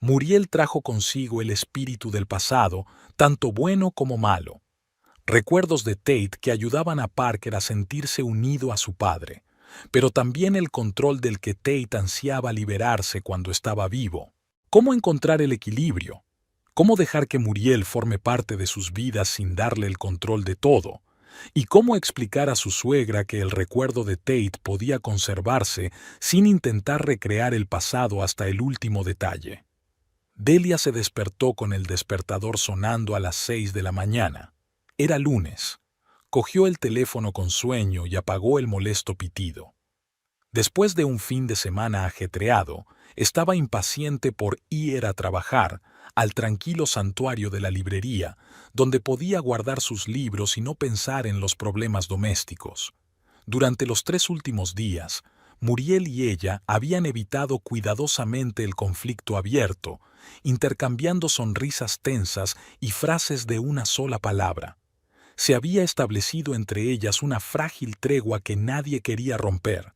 Muriel trajo consigo el espíritu del pasado, tanto bueno como malo. Recuerdos de Tate que ayudaban a Parker a sentirse unido a su padre, pero también el control del que Tate ansiaba liberarse cuando estaba vivo. ¿Cómo encontrar el equilibrio? ¿Cómo dejar que Muriel forme parte de sus vidas sin darle el control de todo? ¿Y cómo explicar a su suegra que el recuerdo de Tate podía conservarse sin intentar recrear el pasado hasta el último detalle? Delia se despertó con el despertador sonando a las 6 de la mañana. Era lunes. Cogió el teléfono con sueño y apagó el molesto pitido. Después de un fin de semana ajetreado, estaba impaciente por ir a trabajar al tranquilo santuario de la librería, donde podía guardar sus libros y no pensar en los problemas domésticos. Durante los 3 últimos días, Muriel y ella habían evitado cuidadosamente el conflicto abierto, intercambiando sonrisas tensas y frases de una sola palabra. Se había establecido entre ellas una frágil tregua que nadie quería romper.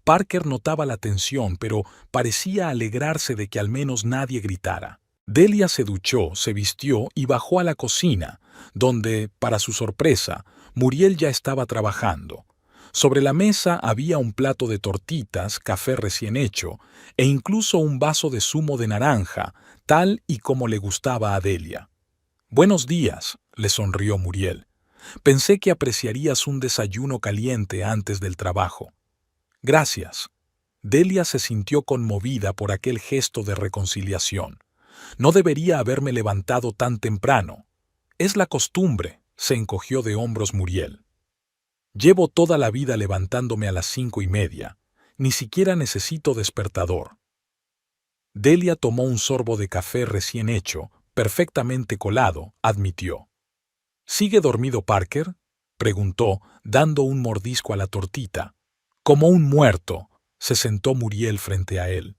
Parker notaba la tensión, pero parecía alegrarse de que al menos nadie gritara. Delia se duchó, se vistió y bajó a la cocina, donde, para su sorpresa, Muriel ya estaba trabajando. Sobre la mesa había un plato de tortitas, café recién hecho, e incluso un vaso de zumo de naranja, tal y como le gustaba a Delia. «Buenos días», le sonrió Muriel. «Pensé que apreciarías un desayuno caliente antes del trabajo». «Gracias». Delia se sintió conmovida por aquel gesto de reconciliación. «No debería haberme levantado tan temprano». «Es la costumbre», se encogió de hombros Muriel. «Llevo toda la vida levantándome a las 5:30. Ni siquiera necesito despertador». Delia tomó un sorbo de café recién hecho, perfectamente colado, admitió. «¿Sigue dormido Parker?», preguntó, dando un mordisco a la tortita. «Como un muerto», se sentó Muriel frente a él.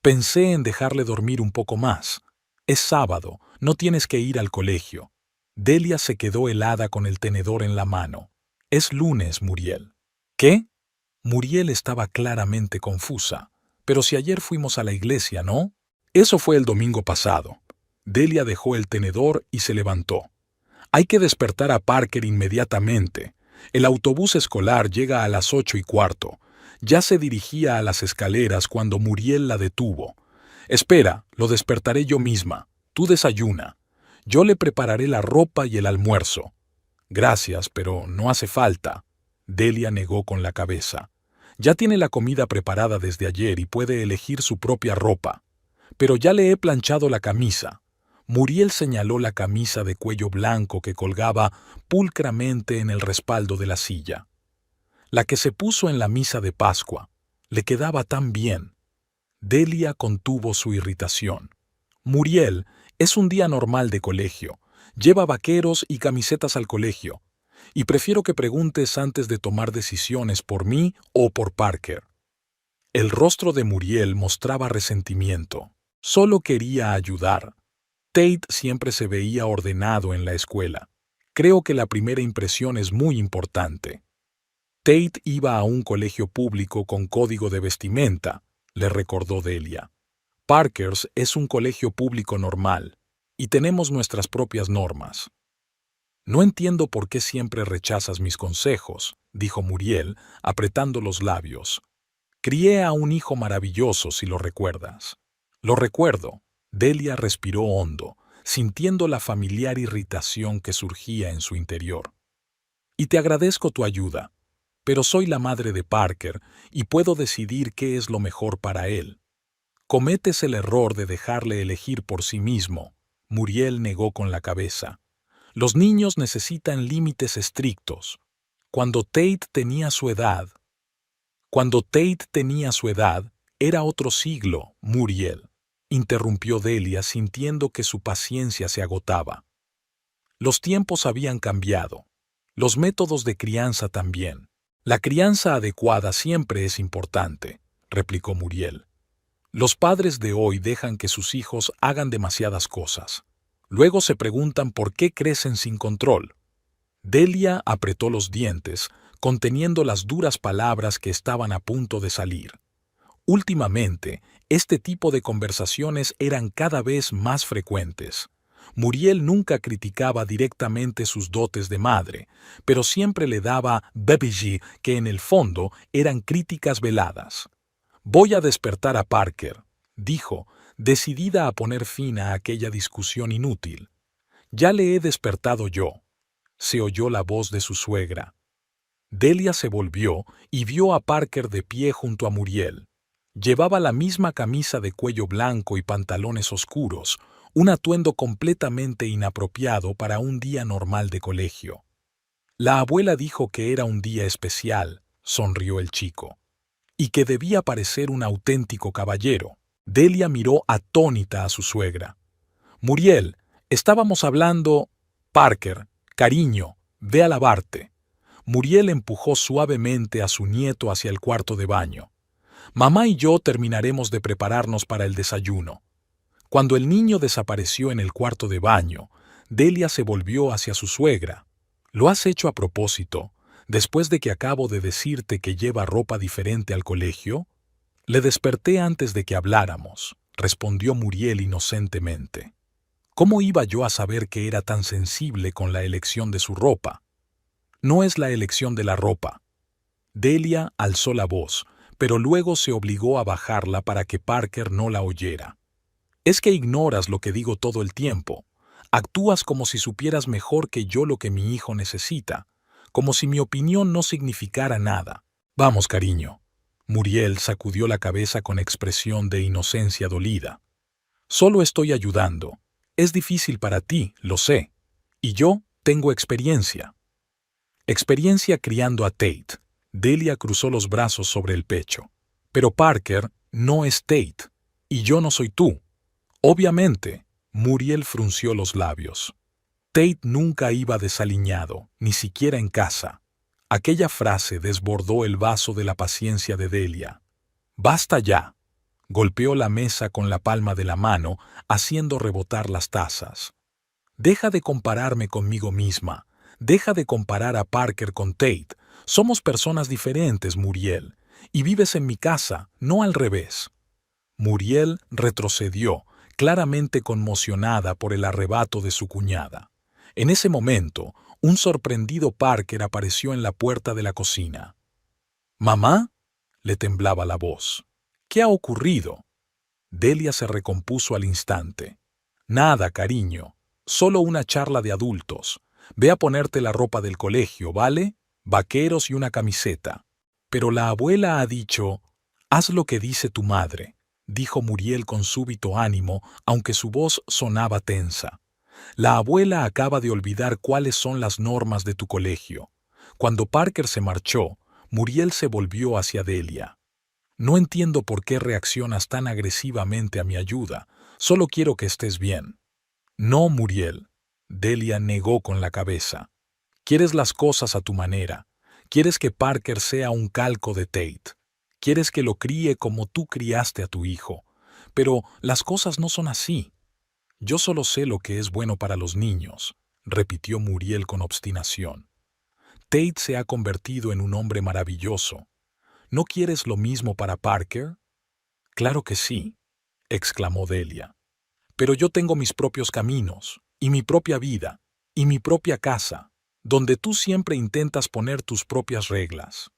«Pensé en dejarle dormir un poco más. Es sábado, no tienes que ir al colegio». Delia se quedó helada con el tenedor en la mano. «Es lunes, Muriel». «¿Qué?». Muriel estaba claramente confusa. «Pero si ayer fuimos a la iglesia, ¿no?». «Eso fue el domingo pasado». Delia dejó el tenedor y se levantó. Hay que despertar a Parker inmediatamente. El autobús escolar llega a las 8:15. Ya se dirigía a las escaleras cuando Muriel la detuvo. Espera, lo despertaré yo misma. Tú desayuna. Yo le prepararé la ropa y el almuerzo. Gracias, pero no hace falta. Delia negó con la cabeza. Ya tiene la comida preparada desde ayer y puede elegir su propia ropa. Pero ya le he planchado la camisa. Muriel señaló la camisa de cuello blanco que colgaba pulcramente en el respaldo de la silla. La que se puso en la misa de Pascua. Le quedaba tan bien. Delia contuvo su irritación. Muriel, es un día normal de colegio. Lleva vaqueros y camisetas al colegio. Y prefiero que preguntes antes de tomar decisiones por mí o por Parker. El rostro de Muriel mostraba resentimiento. Solo quería ayudar. Tate siempre se veía ordenado en la escuela. Creo que la primera impresión es muy importante. Tate iba a un colegio público con código de vestimenta, le recordó Delia. Parker's es un colegio público normal, y tenemos nuestras propias normas. No entiendo por qué siempre rechazas mis consejos, dijo Muriel, apretando los labios. Crié a un hijo maravilloso, si lo recuerdas. Lo recuerdo. Delia respiró hondo, sintiendo la familiar irritación que surgía en su interior. Y te agradezco tu ayuda, pero soy la madre de Parker y puedo decidir qué es lo mejor para él. Cometes el error de dejarle elegir por sí mismo. Muriel negó con la cabeza. Los niños necesitan límites estrictos. Cuando Tate tenía su edad, era otro siglo, Muriel. Interrumpió Delia sintiendo que su paciencia se agotaba. Los tiempos habían cambiado. Los métodos de crianza también. La crianza adecuada siempre es importante, replicó Muriel. Los padres de hoy dejan que sus hijos hagan demasiadas cosas. Luego se preguntan por qué crecen sin control. Delia apretó los dientes, conteniendo las duras palabras que estaban a punto de salir. Últimamente, este tipo de conversaciones eran cada vez más frecuentes. Muriel nunca criticaba directamente sus dotes de madre, pero siempre le daba baby que en el fondo eran críticas veladas. Voy a despertar a Parker, dijo, decidida a poner fin a aquella discusión inútil. Ya le he despertado yo. Se oyó la voz de su suegra. Delia se volvió y vio a Parker de pie junto a Muriel. Llevaba la misma camisa de cuello blanco y pantalones oscuros, un atuendo completamente inapropiado para un día normal de colegio. La abuela dijo que era un día especial, sonrió el chico, y que debía parecer un auténtico caballero. Delia miró atónita a su suegra. Muriel, estábamos hablando... Parker, cariño, ve a lavarte. Muriel empujó suavemente a su nieto hacia el cuarto de baño. Mamá y yo terminaremos de prepararnos para el desayuno. Cuando el niño desapareció en el cuarto de baño, Delia se volvió hacia su suegra. ¿Lo has hecho a propósito, después de que acabo de decirte que lleva ropa diferente al colegio? Le desperté antes de que habláramos, respondió Muriel inocentemente. ¿Cómo iba yo a saber que era tan sensible con la elección de su ropa? No es la elección de la ropa. Delia alzó la voz, pero luego se obligó a bajarla para que Parker no la oyera. Es que ignoras lo que digo todo el tiempo. Actúas como si supieras mejor que yo lo que mi hijo necesita, como si mi opinión no significara nada. Vamos, cariño. Muriel sacudió la cabeza con expresión de inocencia dolida. Solo estoy ayudando. Es difícil para ti, lo sé. Y yo tengo experiencia. Experiencia criando a Tate. Delia cruzó los brazos sobre el pecho. Pero Parker no es Tate. Y yo no soy tú. Obviamente, Muriel frunció los labios. Tate nunca iba desaliñado, ni siquiera en casa. Aquella frase desbordó el vaso de la paciencia de Delia. «Basta ya». Golpeó la mesa con la palma de la mano, haciendo rebotar las tazas. «Deja de compararme conmigo misma. Deja de comparar a Parker con Tate. Somos personas diferentes, Muriel. Y vives en mi casa, no al revés». Muriel retrocedió, claramente conmocionada por el arrebato de su cuñada. En ese momento, un sorprendido Parker apareció en la puerta de la cocina. «¿Mamá?», le temblaba la voz. «¿Qué ha ocurrido?». Delia se recompuso al instante. «Nada, cariño. Solo una charla de adultos. Ve a ponerte la ropa del colegio, ¿vale? Vaqueros y una camiseta». «Pero la abuela ha dicho...». «Haz lo que dice tu madre», dijo Muriel con súbito ánimo, aunque su voz sonaba tensa. «La abuela acaba de olvidar cuáles son las normas de tu colegio». Cuando Parker se marchó, Muriel se volvió hacia Delia. «No entiendo por qué reaccionas tan agresivamente a mi ayuda. Solo quiero que estés bien». «No, Muriel», Delia negó con la cabeza. «Quieres las cosas a tu manera. Quieres que Parker sea un calco de Tate. Quieres que lo críe como tú criaste a tu hijo. Pero las cosas no son así». «Yo solo sé lo que es bueno para los niños», repitió Muriel con obstinación. «Tate se ha convertido en un hombre maravilloso. ¿No quieres lo mismo para Parker?». «Claro que sí», exclamó Delia. «Pero yo tengo mis propios caminos, y mi propia vida, y mi propia casa, donde tú siempre intentas poner tus propias reglas».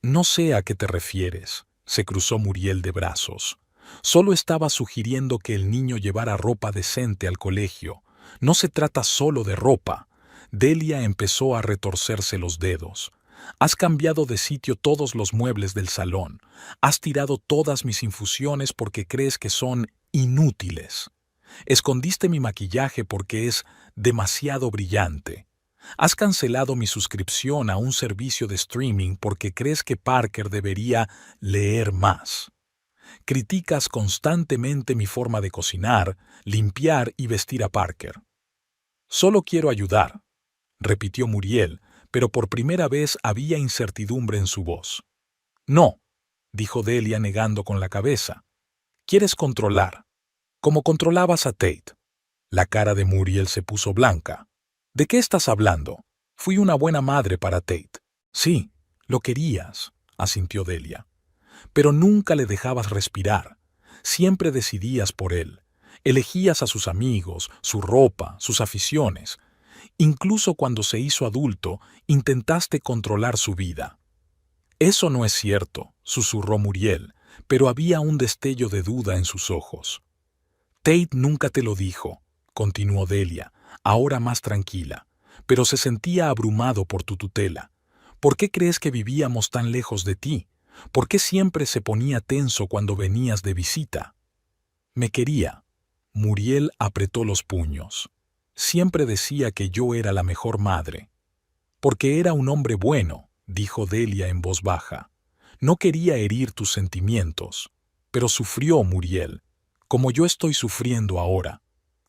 «No sé a qué te refieres», se cruzó Muriel de brazos. «Solo estaba sugiriendo que el niño llevara ropa decente al colegio. No se trata solo de ropa». Delia empezó a retorcerse los dedos. «Has cambiado de sitio todos los muebles del salón. Has tirado todas mis infusiones porque crees que son inútiles. Escondiste mi maquillaje porque es demasiado brillante. Has cancelado mi suscripción a un servicio de streaming porque crees que Parker debería leer más. Criticas constantemente mi forma de cocinar, limpiar y vestir a Parker». «Solo quiero ayudar», repitió Muriel, pero por primera vez había incertidumbre en su voz. «No», dijo Delia negando con la cabeza. «Quieres controlar, como controlabas a Tate». La cara de Muriel se puso blanca. «¿De qué estás hablando? Fui una buena madre para Tate». «Sí, lo querías», asintió Delia. «Pero nunca le dejabas respirar. Siempre decidías por él. Elegías a sus amigos, su ropa, sus aficiones. Incluso cuando se hizo adulto, intentaste controlar su vida». «Eso no es cierto», susurró Muriel, pero había un destello de duda en sus ojos. «Tate nunca te lo dijo», continuó Delia, ahora más tranquila, «pero se sentía abrumado por tu tutela. ¿Por qué crees que vivíamos tan lejos de ti? ¿Por qué siempre se ponía tenso cuando venías de visita?». «Me quería». Muriel apretó los puños. «Siempre decía que yo era la mejor madre». «Porque era un hombre bueno», dijo Delia en voz baja. «No quería herir tus sentimientos. Pero sufrió, Muriel, como yo estoy sufriendo ahora.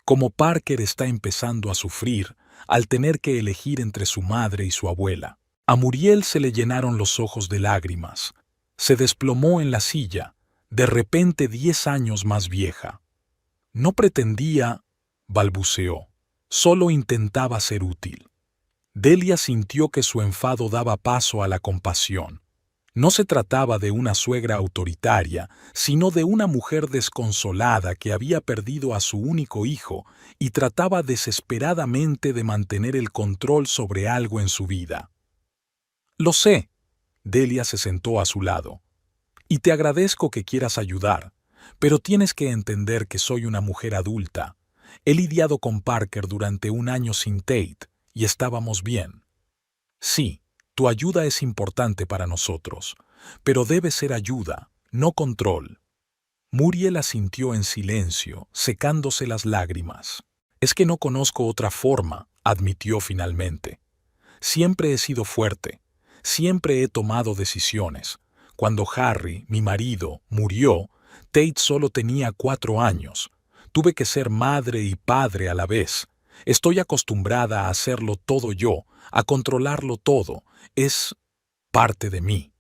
Como Parker está empezando a sufrir al tener que elegir entre su madre y su abuela». A Muriel se le llenaron los ojos de lágrimas. Se desplomó en la silla, de repente 10 años más vieja. «No pretendía», balbuceó, «solo intentaba ser útil». Delia sintió que su enfado daba paso a la compasión. No se trataba de una suegra autoritaria, sino de una mujer desconsolada que había perdido a su único hijo y trataba desesperadamente de mantener el control sobre algo en su vida. «Lo sé», Delia se sentó a su lado, «y te agradezco que quieras ayudar, pero tienes que entender que soy una mujer adulta. He lidiado con Parker durante 1 año sin Tate y estábamos bien. Sí, tu ayuda es importante para nosotros, pero debe ser ayuda, no control». Muriel asintió en silencio, secándose las lágrimas. «Es que no conozco otra forma», admitió finalmente. «Siempre he sido fuerte, siempre he tomado decisiones. Cuando Harry, mi marido, murió, Tate solo tenía 4 años. Tuve que ser madre y padre a la vez. Estoy acostumbrada a hacerlo todo yo, a controlarlo todo. Es parte de mí».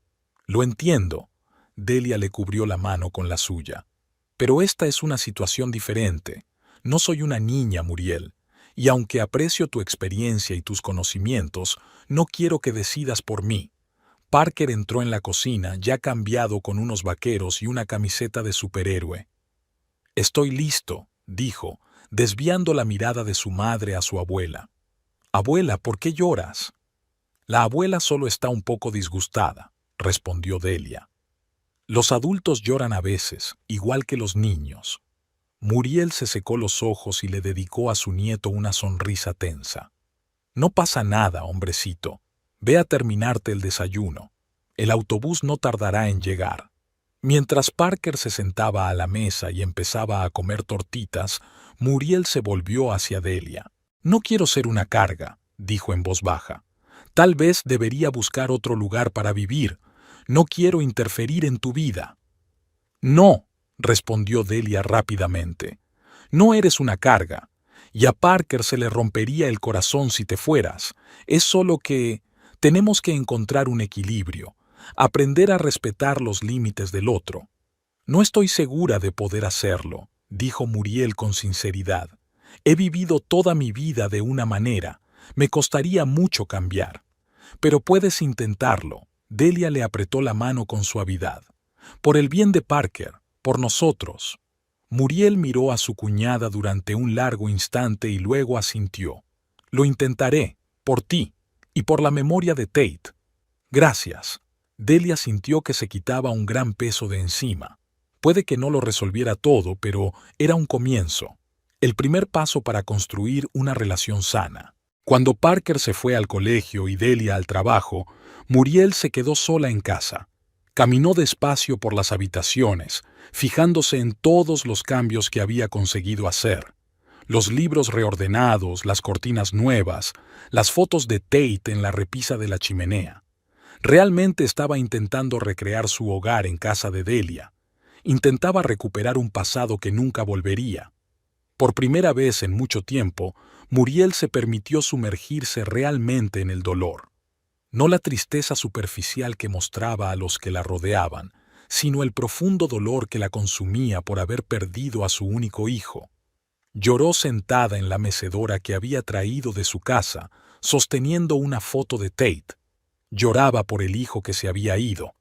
«Lo entiendo». Delia le cubrió la mano con la suya. «Pero esta es una situación diferente. No soy una niña, Muriel. Y aunque aprecio tu experiencia y tus conocimientos, no quiero que decidas por mí». Parker entró en la cocina, ya cambiado con unos vaqueros y una camiseta de superhéroe. «Estoy listo», dijo, desviando la mirada de su madre a su abuela. Abuela, ¿por qué lloras? La abuela solo está un poco disgustada, respondió Delia. Los adultos lloran a veces, igual que los niños. Muriel se secó los ojos y le dedicó a su nieto una sonrisa tensa. No pasa nada, hombrecito. Ve a terminarte el desayuno. El autobús no tardará en llegar. Mientras Parker se sentaba a la mesa y empezaba a comer tortitas, Muriel se volvió hacia Delia. No quiero ser una carga, dijo en voz baja. Tal vez debería buscar otro lugar para vivir. No quiero interferir en tu vida. No, respondió Delia rápidamente. No eres una carga. Y a Parker se le rompería el corazón si te fueras. Es solo que tenemos que encontrar un equilibrio, aprender a respetar los límites del otro. No estoy segura de poder hacerlo, dijo Muriel con sinceridad. He vivido toda mi vida de una manera. Me costaría mucho cambiar. Pero puedes intentarlo. Delia le apretó la mano con suavidad. Por el bien de Parker, por nosotros. Muriel miró a su cuñada durante un largo instante y luego asintió. Lo intentaré, por ti, y por la memoria de Tate. Gracias. Delia sintió que se quitaba un gran peso de encima. Puede que no lo resolviera todo, pero era un comienzo. El primer paso para construir una relación sana. Cuando Parker se fue al colegio y Delia al trabajo, Muriel se quedó sola en casa. Caminó despacio por las habitaciones, fijándose en todos los cambios que había conseguido hacer. Los libros reordenados, las cortinas nuevas, las fotos de Tate en la repisa de la chimenea. Realmente estaba intentando recrear su hogar en casa de Delia. Intentaba recuperar un pasado que nunca volvería. Por primera vez en mucho tiempo, Muriel se permitió sumergirse realmente en el dolor. No la tristeza superficial que mostraba a los que la rodeaban, sino el profundo dolor que la consumía por haber perdido a su único hijo. Lloró sentada en la mecedora que había traído de su casa, sosteniendo una foto de Tate. Lloraba por el hijo que se había ido,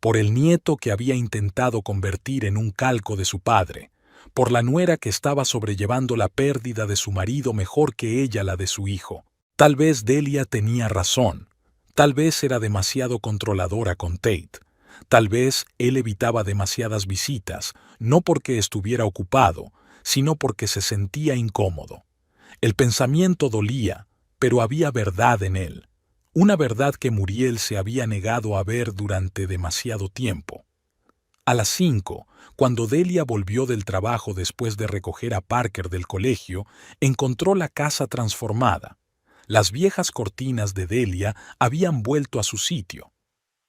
por el nieto que había intentado convertir en un calco de su padre, por la nuera que estaba sobrellevando la pérdida de su marido mejor que ella la de su hijo. Tal vez Delia tenía razón. Tal vez era demasiado controladora con Tate. Tal vez él evitaba demasiadas visitas, no porque estuviera ocupado, sino porque se sentía incómodo. El pensamiento dolía, pero había verdad en él. Una verdad que Muriel se había negado a ver durante demasiado tiempo. A las 5, cuando Delia volvió del trabajo después de recoger a Parker del colegio, encontró la casa transformada. Las viejas cortinas de Delia habían vuelto a su sitio.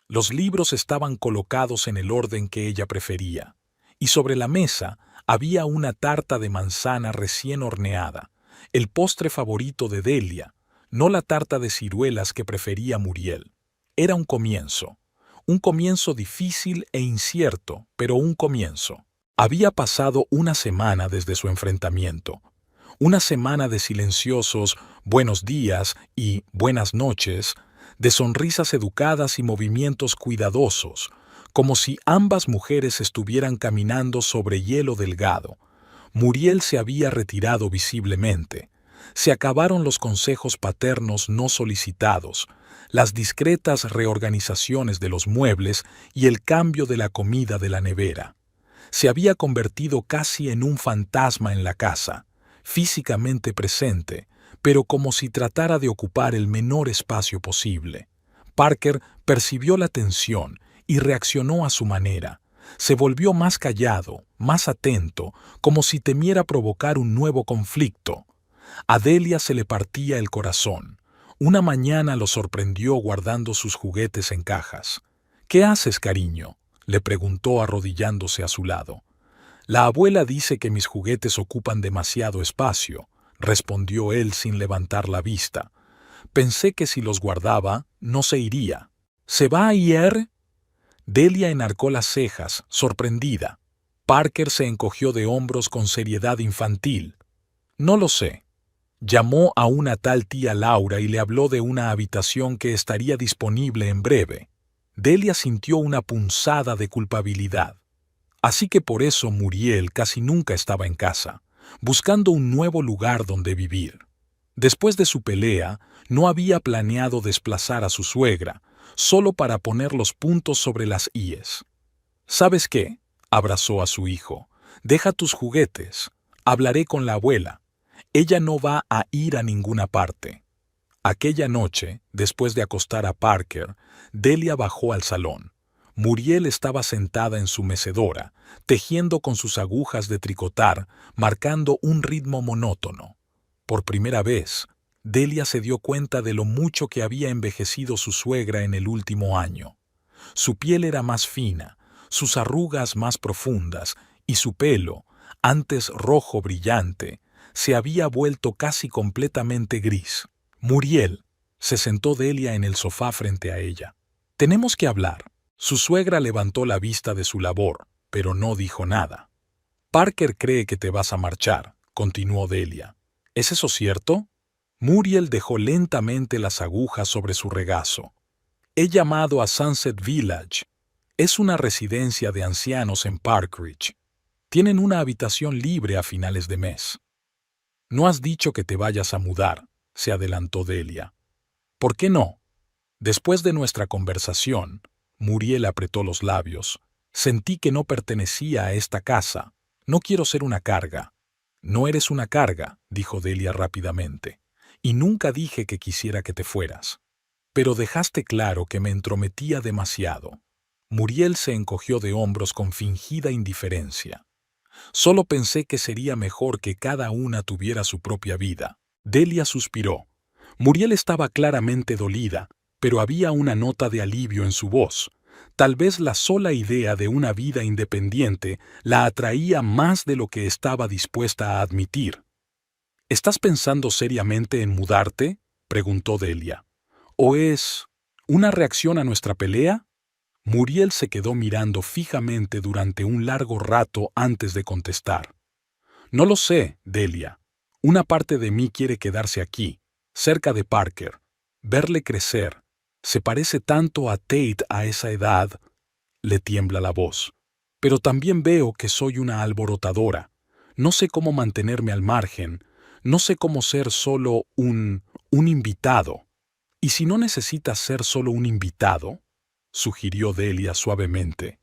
Los libros estaban colocados en el orden que ella prefería, y sobre la mesa había una tarta de manzana recién horneada, el postre favorito de Delia, no la tarta de ciruelas que prefería Muriel. Era un comienzo difícil e incierto, pero un comienzo. Había pasado una semana desde su enfrentamiento. Una semana de silenciosos buenos días y buenas noches, de sonrisas educadas y movimientos cuidadosos, como si ambas mujeres estuvieran caminando sobre hielo delgado. Muriel se había retirado visiblemente. Se acabaron los consejos paternos no solicitados, las discretas reorganizaciones de los muebles y el cambio de la comida de la nevera. Se había convertido casi en un fantasma en la casa, físicamente presente, pero como si tratara de ocupar el menor espacio posible. Parker percibió la tensión y reaccionó a su manera. Se volvió más callado, más atento, como si temiera provocar un nuevo conflicto. A Delia se le partía el corazón. Una mañana lo sorprendió guardando sus juguetes en cajas. «¿Qué haces, cariño?», le preguntó arrodillándose a su lado. «La abuela dice que mis juguetes ocupan demasiado espacio», respondió él sin levantar la vista. «Pensé que si los guardaba, no se iría». «¿Se va a ir?» Delia enarcó las cejas, sorprendida. Parker se encogió de hombros con seriedad infantil. «No lo sé». Llamó a una tal tía Laura y le habló de una habitación que estaría disponible en breve. Delia sintió una punzada de culpabilidad. Así que por eso Muriel casi nunca estaba en casa, buscando un nuevo lugar donde vivir. Después de su pelea, no había planeado desplazar a su suegra, solo para poner los puntos sobre las íes. ¿Sabes qué? Abrazó a su hijo. Deja tus juguetes. Hablaré con la abuela. Ella no va a ir a ninguna parte. Aquella noche, después de acostar a Parker, Delia bajó al salón. Muriel estaba sentada en su mecedora, tejiendo con sus agujas de tricotar, marcando un ritmo monótono. Por primera vez, Delia se dio cuenta de lo mucho que había envejecido su suegra en el último año. Su piel era más fina, sus arrugas más profundas, y su pelo, antes rojo brillante, se había vuelto casi completamente gris. Muriel, se sentó Delia en el sofá frente a ella. Tenemos que hablar. Su suegra levantó la vista de su labor, pero no dijo nada. Parker cree que te vas a marchar, continuó Delia. ¿Es eso cierto? Muriel dejó lentamente las agujas sobre su regazo. He llamado a Sunset Village. Es una residencia de ancianos en Park Ridge. Tienen una habitación libre a finales de mes. No has dicho que te vayas a mudar, se adelantó Delia. ¿Por qué no? Después de nuestra conversación, Muriel apretó los labios. Sentí que no pertenecía a esta casa. No quiero ser una carga. No eres una carga, dijo Delia rápidamente. Y nunca dije que quisiera que te fueras. Pero dejaste claro que me entrometía demasiado. Muriel se encogió de hombros con fingida indiferencia. Solo pensé que sería mejor que cada una tuviera su propia vida. Delia suspiró. Muriel estaba claramente dolida, pero había una nota de alivio en su voz. Tal vez la sola idea de una vida independiente la atraía más de lo que estaba dispuesta a admitir. ¿Estás pensando seriamente en mudarte?, preguntó Delia. ¿O es una reacción a nuestra pelea? Muriel se quedó mirando fijamente durante un largo rato antes de contestar. No lo sé, Delia. Una parte de mí quiere quedarse aquí, cerca de Parker, verle crecer. Se parece tanto a Tate a esa edad. Le tiembla la voz. Pero también veo que soy una alborotadora. No sé cómo mantenerme al margen. No sé cómo ser solo un invitado. ¿Y si no necesitas ser solo un invitado?, sugirió Delia suavemente.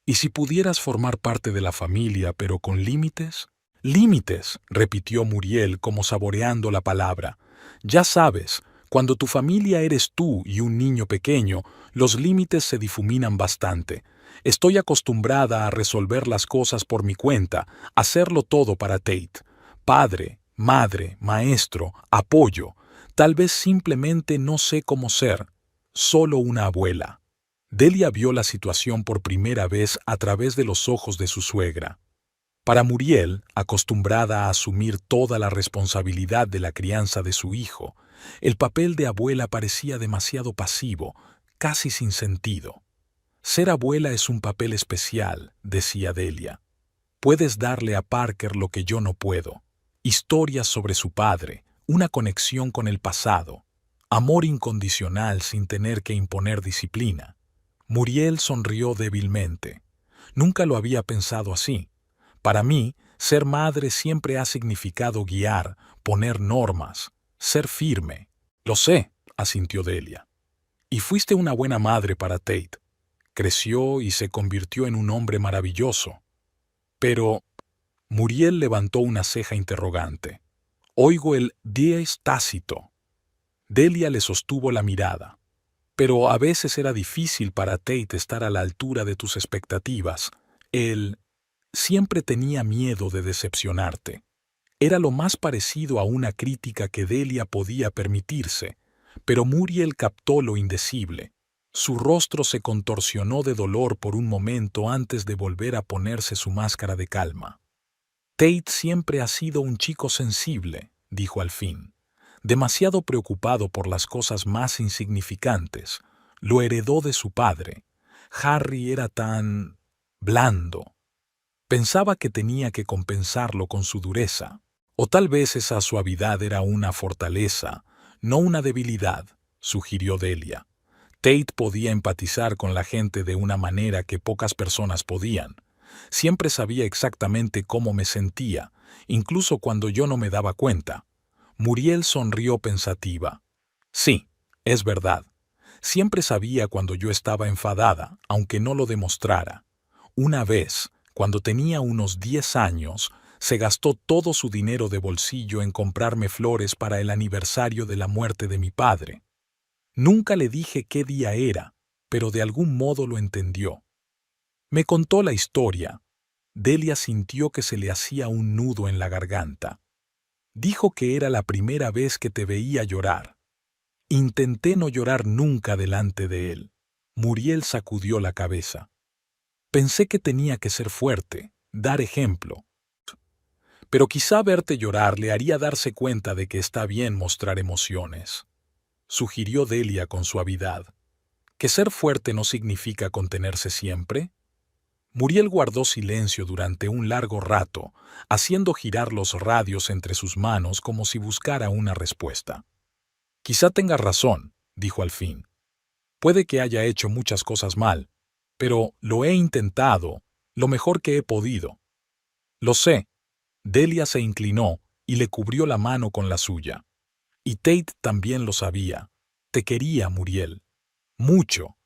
¿Y si pudieras formar parte de la familia, pero con límites? Límites, repitió Muriel como saboreando la palabra. Ya sabes, cuando tu familia eres tú y un niño pequeño, los límites se difuminan bastante. Estoy acostumbrada a resolver las cosas por mi cuenta, hacerlo todo para Tate. Padre, madre, maestro, apoyo. Tal vez simplemente no sé cómo ser. Solo una abuela. Delia vio la situación por primera vez a través de los ojos de su suegra. Para Muriel, acostumbrada a asumir toda la responsabilidad de la crianza de su hijo, el papel de abuela parecía demasiado pasivo, casi sin sentido. Ser abuela es un papel especial, decía Delia. Puedes darle a Parker lo que yo no puedo. Historias sobre su padre, una conexión con el pasado, amor incondicional sin tener que imponer disciplina. Muriel sonrió débilmente. Nunca lo había pensado así. Para mí, ser madre siempre ha significado guiar, poner normas, ser firme. Lo sé, asintió Delia. Y fuiste una buena madre para Tate. Creció y se convirtió en un hombre maravilloso. Pero Muriel levantó una ceja interrogante. Oigo el dies tácito. Delia le sostuvo la mirada. Pero a veces era difícil para Tate estar a la altura de tus expectativas. Él siempre tenía miedo de decepcionarte. Era lo más parecido a una crítica que Delia podía permitirse, pero Muriel captó lo indecible. Su rostro se contorsionó de dolor por un momento antes de volver a ponerse su máscara de calma. Tate siempre ha sido un chico sensible, dijo al fin. Demasiado preocupado por las cosas más insignificantes. Lo heredó de su padre. Harry era tan blando. Pensaba que tenía que compensarlo con su dureza. O tal vez esa suavidad era una fortaleza, no una debilidad, sugirió Delia. Tate podía empatizar con la gente de una manera que pocas personas podían. Siempre sabía exactamente cómo me sentía, incluso cuando yo no me daba cuenta. Muriel sonrió pensativa. Sí, es verdad. Siempre sabía cuando yo estaba enfadada, aunque no lo demostrara. Una vez, cuando tenía unos 10 años, se gastó todo su dinero de bolsillo en comprarme flores para el aniversario de la muerte de mi padre. Nunca le dije qué día era, pero de algún modo lo entendió. Me contó la historia. Delia sintió que se le hacía un nudo en la garganta. Dijo que era la primera vez que te veía llorar. Intenté no llorar nunca delante de él. Muriel sacudió la cabeza. Pensé que tenía que ser fuerte, dar ejemplo. Pero quizá verte llorar le haría darse cuenta de que está bien mostrar emociones. Sugirió Delia con suavidad. ¿Que ser fuerte no significa contenerse siempre? Muriel guardó silencio durante un largo rato, haciendo girar los radios entre sus manos como si buscara una respuesta. Quizá tengas razón, dijo al fin. Puede que haya hecho muchas cosas mal, pero lo he intentado, lo mejor que he podido. Lo sé. Delia se inclinó y le cubrió la mano con la suya. Y Tate también lo sabía. Te quería, Muriel. Mucho.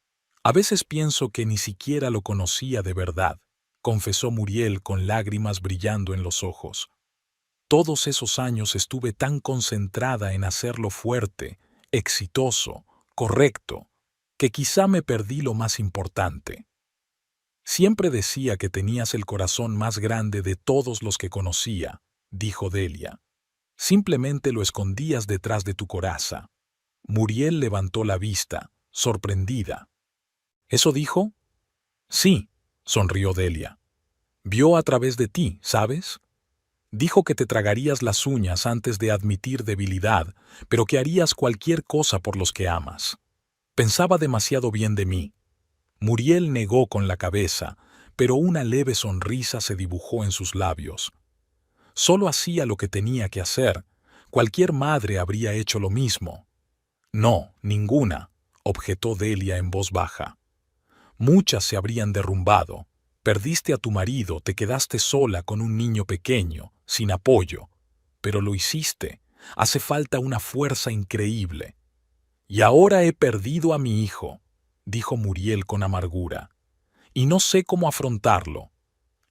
A veces pienso que ni siquiera lo conocía de verdad, confesó Muriel con lágrimas brillando en los ojos. Todos esos años estuve tan concentrada en hacerlo fuerte, exitoso, correcto, que quizá me perdí lo más importante. Siempre decía que tenías el corazón más grande de todos los que conocía, dijo Delia. Simplemente lo escondías detrás de tu coraza. Muriel levantó la vista, sorprendida. ¿Eso dijo? Sí, sonrió Delia. Vio a través de ti, ¿sabes? Dijo que te tragarías las uñas antes de admitir debilidad, pero que harías cualquier cosa por los que amas. Pensaba demasiado bien de mí. Muriel negó con la cabeza, pero una leve sonrisa se dibujó en sus labios. Solo hacía lo que tenía que hacer. Cualquier madre habría hecho lo mismo. No, ninguna, objetó Delia en voz baja. Muchas se habrían derrumbado. Perdiste a tu marido, te quedaste sola con un niño pequeño, sin apoyo. Pero lo hiciste. Hace falta una fuerza increíble. Y ahora he perdido a mi hijo, dijo Muriel con amargura. Y no sé cómo afrontarlo.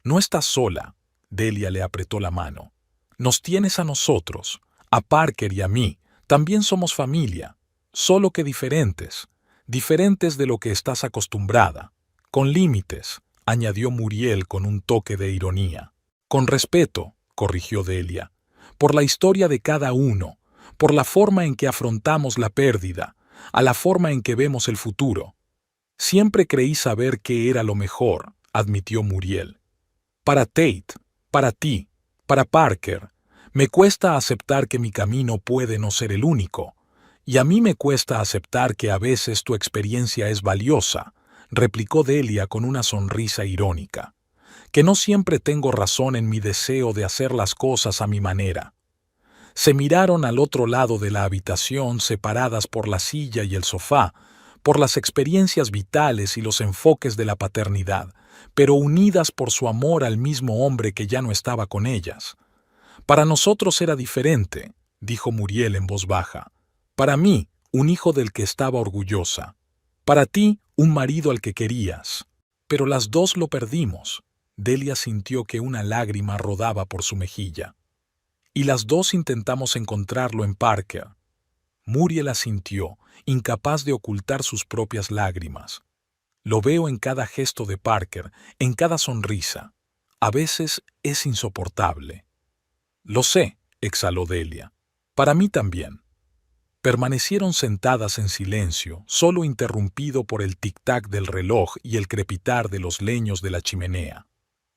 No estás sola. Delia le apretó la mano. Nos tienes a nosotros, a Parker y a mí. También somos familia, solo que diferentes. Diferentes de lo que estás acostumbrada. Con límites, añadió Muriel con un toque de ironía. Con respeto, corrigió Delia. Por la historia de cada uno, por la forma en que afrontamos la pérdida, a la forma en que vemos el futuro. Siempre creí saber qué era lo mejor, admitió Muriel. Para Tate, para ti, para Parker, me cuesta aceptar que mi camino puede no ser el único. Y a mí me cuesta aceptar que a veces tu experiencia es valiosa, replicó Delia con una sonrisa irónica. Que no siempre tengo razón en mi deseo de hacer las cosas a mi manera. Se miraron al otro lado de la habitación, separadas por la silla y el sofá, por las experiencias vitales y los enfoques de la paternidad, pero unidas por su amor al mismo hombre que ya no estaba con ellas. Para nosotros era diferente, dijo Muriel en voz baja. Para mí, un hijo del que estaba orgullosa. Para ti, un marido al que querías. Pero las dos lo perdimos. Delia sintió que una lágrima rodaba por su mejilla. Y las dos intentamos encontrarlo en Parker. Muriel asintió, incapaz de ocultar sus propias lágrimas. Lo veo en cada gesto de Parker, en cada sonrisa. A veces es insoportable. Lo sé, exhaló Delia. Para mí también. Permanecieron sentadas en silencio, solo interrumpido por el tic-tac del reloj y el crepitar de los leños de la chimenea.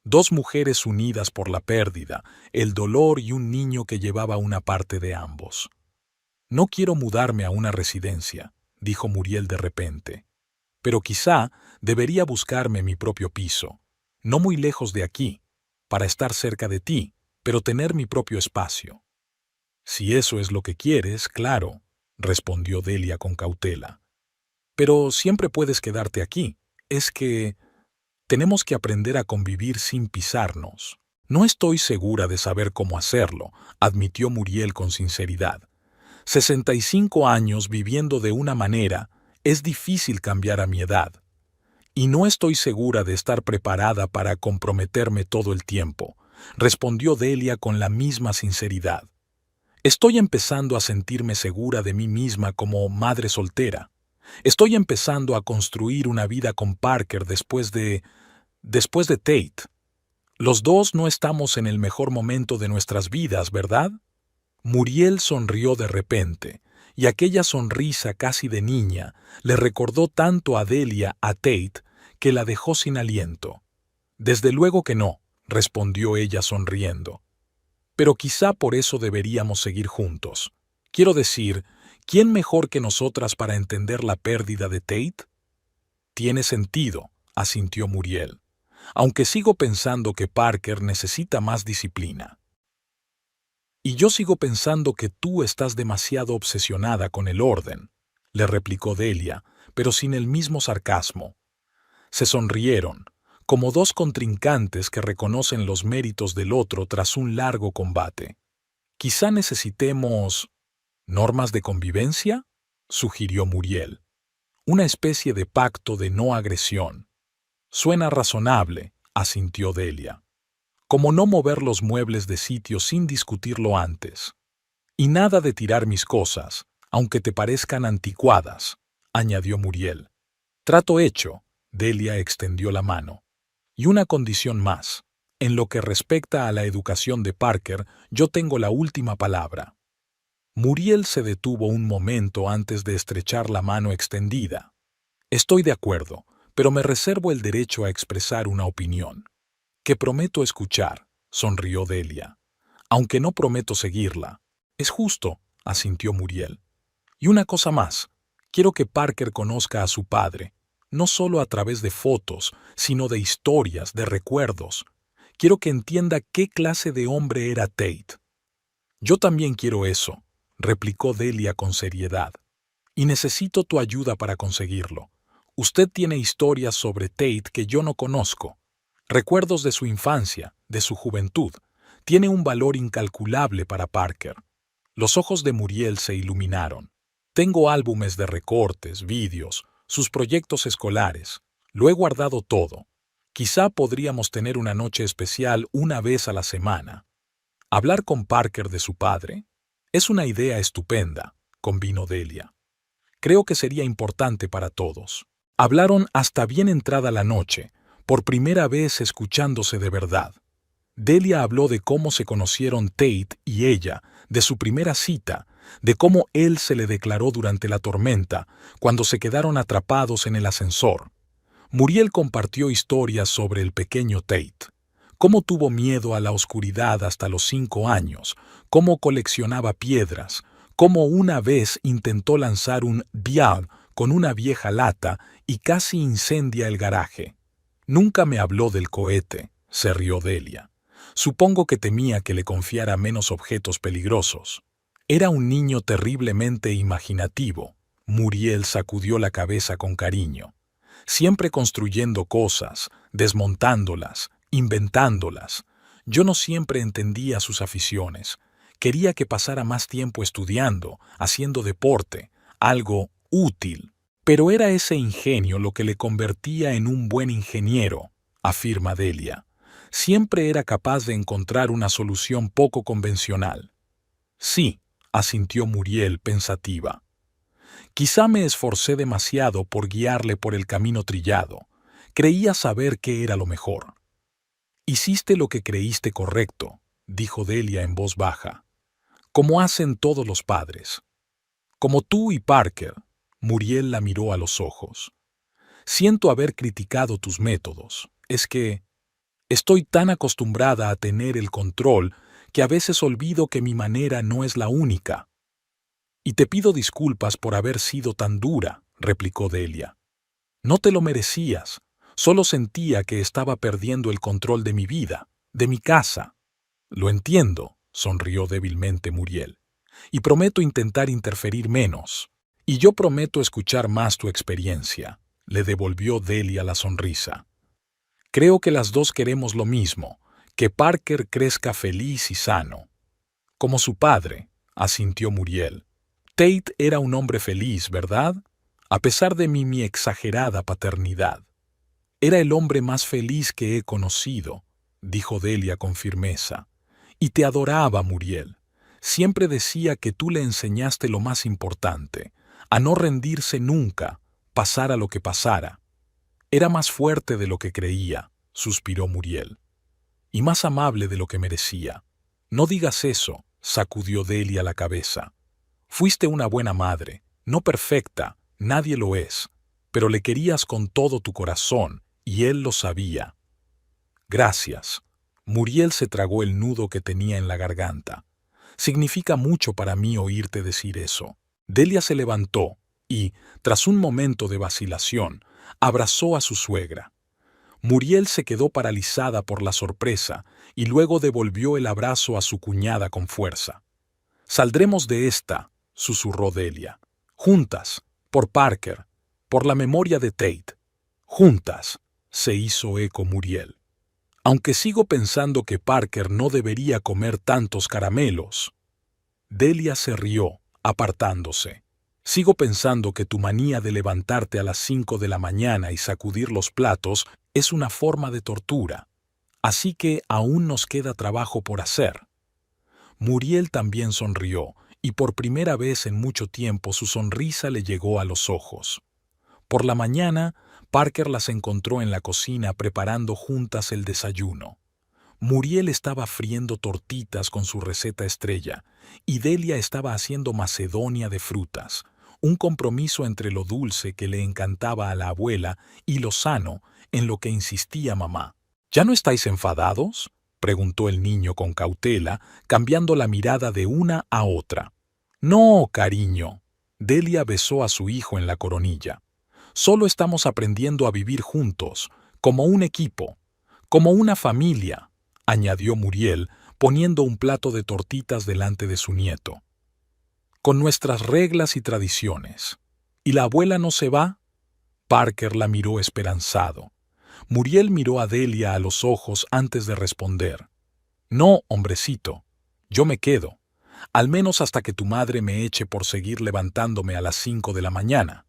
Dos mujeres unidas por la pérdida, el dolor y un niño que llevaba una parte de ambos. No quiero mudarme a una residencia, dijo Muriel de repente. Pero quizá debería buscarme mi propio piso, no muy lejos de aquí, para estar cerca de ti, pero tener mi propio espacio. Si eso es lo que quieres, claro, respondió Delia con cautela. Pero siempre puedes quedarte aquí. Es que tenemos que aprender a convivir sin pisarnos. No estoy segura de saber cómo hacerlo, admitió Muriel con sinceridad. 65 años viviendo de una manera, es difícil cambiar a mi edad. Y no estoy segura de estar preparada para comprometerme todo el tiempo, respondió Delia con la misma sinceridad. Estoy empezando a sentirme segura de mí misma como madre soltera. Estoy empezando a construir una vida con Parker después de Tate. Los dos no estamos en el mejor momento de nuestras vidas, ¿verdad? Muriel sonrió de repente, y aquella sonrisa casi de niña le recordó tanto a Delia, a Tate, que la dejó sin aliento. Desde luego que no, respondió ella sonriendo. Pero quizá por eso deberíamos seguir juntos. Quiero decir, ¿quién mejor que nosotras para entender la pérdida de Tate? Tiene sentido, asintió Muriel, aunque sigo pensando que Parker necesita más disciplina. Y yo sigo pensando que tú estás demasiado obsesionada con el orden, le replicó Delia, pero sin el mismo sarcasmo. Se sonrieron, como dos contrincantes que reconocen los méritos del otro tras un largo combate. Quizá necesitemos normas de convivencia, sugirió Muriel. Una especie de pacto de no agresión. Suena razonable, asintió Delia. Como no mover los muebles de sitio sin discutirlo antes. Y nada de tirar mis cosas, aunque te parezcan anticuadas, añadió Muriel. Trato hecho, Delia extendió la mano. Y una condición más. En lo que respecta a la educación de Parker, yo tengo la última palabra. Muriel se detuvo un momento antes de estrechar la mano extendida. Estoy de acuerdo, pero me reservo el derecho a expresar una opinión. Que prometo escuchar, sonrió Delia. Aunque no prometo seguirla. Es justo, asintió Muriel. Y una cosa más. Quiero que Parker conozca a su padre, no solo a través de fotos, sino de historias, de recuerdos. Quiero que entienda qué clase de hombre era Tate. Yo también quiero eso, replicó Delia con seriedad. Y necesito tu ayuda para conseguirlo. Usted tiene historias sobre Tate que yo no conozco. Recuerdos de su infancia, de su juventud. Tiene un valor incalculable para Parker. Los ojos de Muriel se iluminaron. Tengo álbumes de recortes, vídeos, sus proyectos escolares. Lo he guardado todo. Quizá podríamos tener una noche especial una vez a la semana. Hablar con Parker de su padre es una idea estupenda, convino Delia. Creo que sería importante para todos. Hablaron hasta bien entrada la noche, por primera vez escuchándose de verdad. Delia habló de cómo se conocieron Tate y ella, de su primera cita, de cómo él se le declaró durante la tormenta, cuando se quedaron atrapados en el ascensor. Muriel compartió historias sobre el pequeño Tate, cómo tuvo miedo a la oscuridad hasta los 5 años, cómo coleccionaba piedras, cómo una vez intentó lanzar un vial con una vieja lata y casi incendia el garaje. Nunca me habló del cohete, se rió Delia. Supongo que temía que le confiara menos objetos peligrosos. Era un niño terriblemente imaginativo. Muriel sacudió la cabeza con cariño. Siempre construyendo cosas, desmontándolas, inventándolas. Yo no siempre entendía sus aficiones. Quería que pasara más tiempo estudiando, haciendo deporte, algo útil. Pero era ese ingenio lo que le convertía en un buen ingeniero, afirma Delia. Siempre era capaz de encontrar una solución poco convencional. Sí, asintió Muriel pensativa. Quizá me esforcé demasiado por guiarle por el camino trillado. Creía saber qué era lo mejor. Hiciste lo que creíste correcto, dijo Delia en voz baja. Como hacen todos los padres. Como tú y Parker. Muriel la miró a los ojos. Siento haber criticado tus métodos. Es que estoy tan acostumbrada a tener el control que a veces olvido que mi manera no es la única. Y te pido disculpas por haber sido tan dura, replicó Delia. No te lo merecías. Solo sentía que estaba perdiendo el control de mi vida, de mi casa. Lo entiendo, sonrió débilmente Muriel. Y prometo intentar interferir menos. Y yo prometo escuchar más tu experiencia, le devolvió Delia la sonrisa. Creo que las dos queremos lo mismo, Que Parker crezca feliz y sano. Como su padre, asintió Muriel. Tate era un hombre feliz, ¿verdad? A pesar de mi exagerada paternidad. Era el hombre más feliz que he conocido, dijo Delia con firmeza. Y te adoraba, Muriel. Siempre decía que tú le enseñaste lo más importante, a no rendirse nunca, pasara lo que pasara. Era más fuerte de lo que creía, suspiró Muriel. Y más amable de lo que merecía. No digas eso, sacudió Delia la cabeza. Fuiste una buena madre, no perfecta, nadie lo es, pero le querías con todo tu corazón, y él lo sabía. Gracias. Muriel se tragó el nudo que tenía en la garganta. Significa mucho para mí oírte decir eso. Delia se levantó y, tras un momento de vacilación, abrazó a su suegra. Muriel se quedó paralizada por la sorpresa y luego devolvió el abrazo a su cuñada con fuerza. «Saldremos de esta», susurró Delia. «Juntas, por Parker, por la memoria de Tate. Juntas», se hizo eco Muriel. «Aunque sigo pensando que Parker no debería comer tantos caramelos». Delia se rió, apartándose. «Sigo pensando que tu manía de levantarte a las 5 de la mañana y sacudir los platos es una forma de tortura. Así que aún nos queda trabajo por hacer». Muriel también sonrió, y por primera vez en mucho tiempo su sonrisa le llegó a los ojos. Por la mañana, Parker las encontró en la cocina preparando juntas el desayuno. Muriel estaba friendo tortitas con su receta estrella, y Delia estaba haciendo macedonia de frutas, un compromiso entre lo dulce que le encantaba a la abuela y lo sano en lo que insistía mamá. «¿Ya no estáis enfadados?», preguntó el niño con cautela, cambiando la mirada de una a otra. «No, cariño». Delia besó a su hijo en la coronilla. «Solo estamos aprendiendo a vivir juntos, como un equipo, como una familia», añadió Muriel, poniendo un plato de tortitas delante de su nieto. «Con nuestras reglas y tradiciones. ¿Y la abuela no se va?». Parker la miró esperanzado. Muriel miró a Delia a los ojos antes de responder. «No, hombrecito, yo me quedo, al menos hasta que tu madre me eche por seguir levantándome a las 5 de la mañana,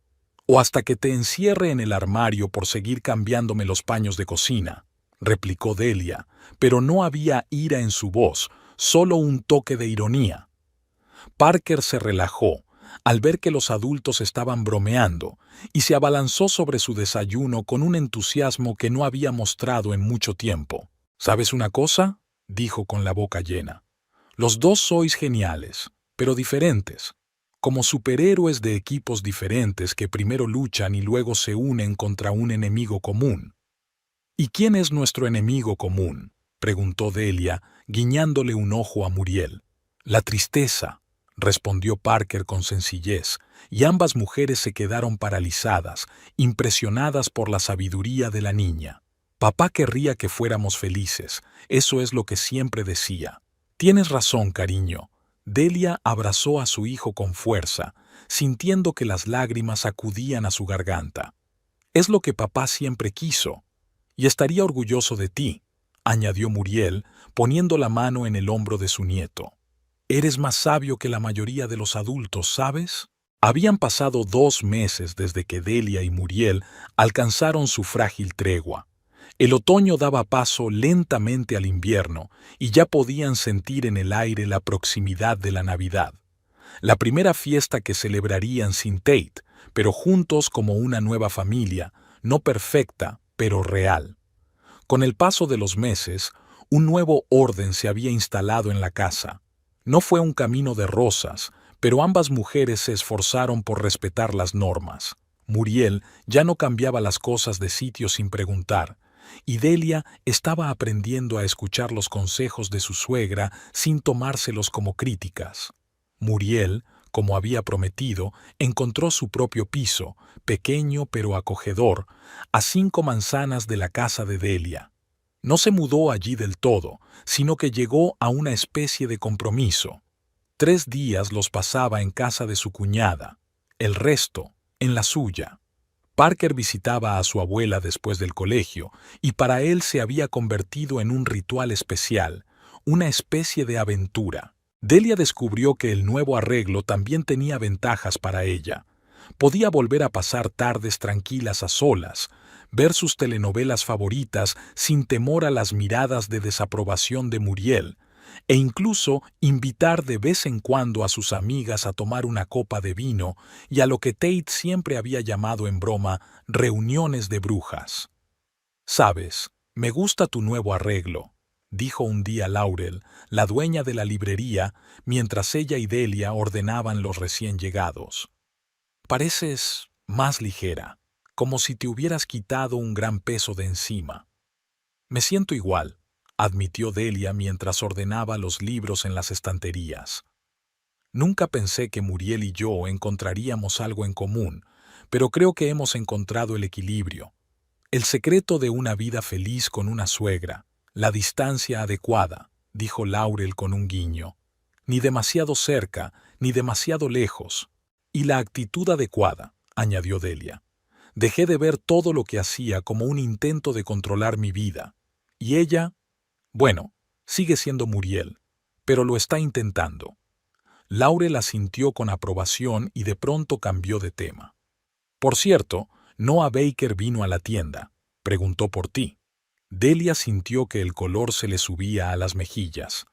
o hasta que te encierre en el armario por seguir cambiándome los paños de cocina», replicó Delia, pero no había ira en su voz, solo un toque de ironía. Parker se relajó al ver que los adultos estaban bromeando y se abalanzó sobre su desayuno con un entusiasmo que no había mostrado en mucho tiempo. «¿Sabes una cosa?», dijo con la boca llena. «Los dos sois geniales, pero diferentes, como superhéroes de equipos diferentes que primero luchan y luego se unen contra un enemigo común». «¿Y quién es nuestro enemigo común?», preguntó Delia, guiñándole un ojo a Muriel. «La tristeza», respondió Parker con sencillez, y ambas mujeres se quedaron paralizadas, impresionadas por la sabiduría de la niña. «Papá querría que fuéramos felices, eso es lo que siempre decía». «Tienes razón, cariño». Delia abrazó a su hijo con fuerza, sintiendo que las lágrimas acudían a su garganta. «Es lo que papá siempre quiso. Y estaría orgulloso de ti», añadió Muriel, poniendo la mano en el hombro de su nieto. «Eres más sabio que la mayoría de los adultos, ¿sabes?». Habían pasado 2 meses desde que Delia y Muriel alcanzaron su frágil tregua. El otoño daba paso lentamente al invierno y ya podían sentir en el aire la proximidad de la Navidad. La primera fiesta que celebrarían sin Tate, pero juntos como una nueva familia, no perfecta, pero real. Con el paso de los meses, un nuevo orden se había instalado en la casa. No fue un camino de rosas, pero ambas mujeres se esforzaron por respetar las normas. Muriel ya no cambiaba las cosas de sitio sin preguntar, y Delia estaba aprendiendo a escuchar los consejos de su suegra sin tomárselos como críticas. Muriel, como había prometido, encontró su propio piso, pequeño pero acogedor, a 5 manzanas de la casa de Delia. No se mudó allí del todo, sino que llegó a una especie de compromiso. 3 días los pasaba en casa de su cuñada, el resto en la suya. Parker visitaba a su abuela después del colegio, y para él se había convertido en un ritual especial, una especie de aventura. Delia descubrió que el nuevo arreglo también tenía ventajas para ella. Podía volver a pasar tardes tranquilas a solas, ver sus telenovelas favoritas sin temor a las miradas de desaprobación de Muriel, e incluso invitar de vez en cuando a sus amigas a tomar una copa de vino y a lo que Tate siempre había llamado en broma reuniones de brujas. «Sabes, me gusta tu nuevo arreglo», dijo un día Laurel, la dueña de la librería, mientras ella y Delia ordenaban los recién llegados. «Pareces más ligera, como si te hubieras quitado un gran peso de encima». «Me siento igual», admitió Delia mientras ordenaba los libros en las estanterías. «Nunca pensé que Muriel y yo encontraríamos algo en común, pero creo que hemos encontrado el equilibrio. El secreto de una vida feliz con una suegra, la distancia adecuada», dijo Laurel con un guiño. «Ni demasiado cerca, ni demasiado lejos. Y la actitud adecuada», añadió Delia. «Dejé de ver todo lo que hacía como un intento de controlar mi vida. Y ella, bueno, sigue siendo Muriel, pero lo está intentando». Laurel asintió con aprobación y de pronto cambió de tema. «Por cierto, Noah Baker vino a la tienda. Preguntó por ti». Delia sintió que el color se le subía a las mejillas.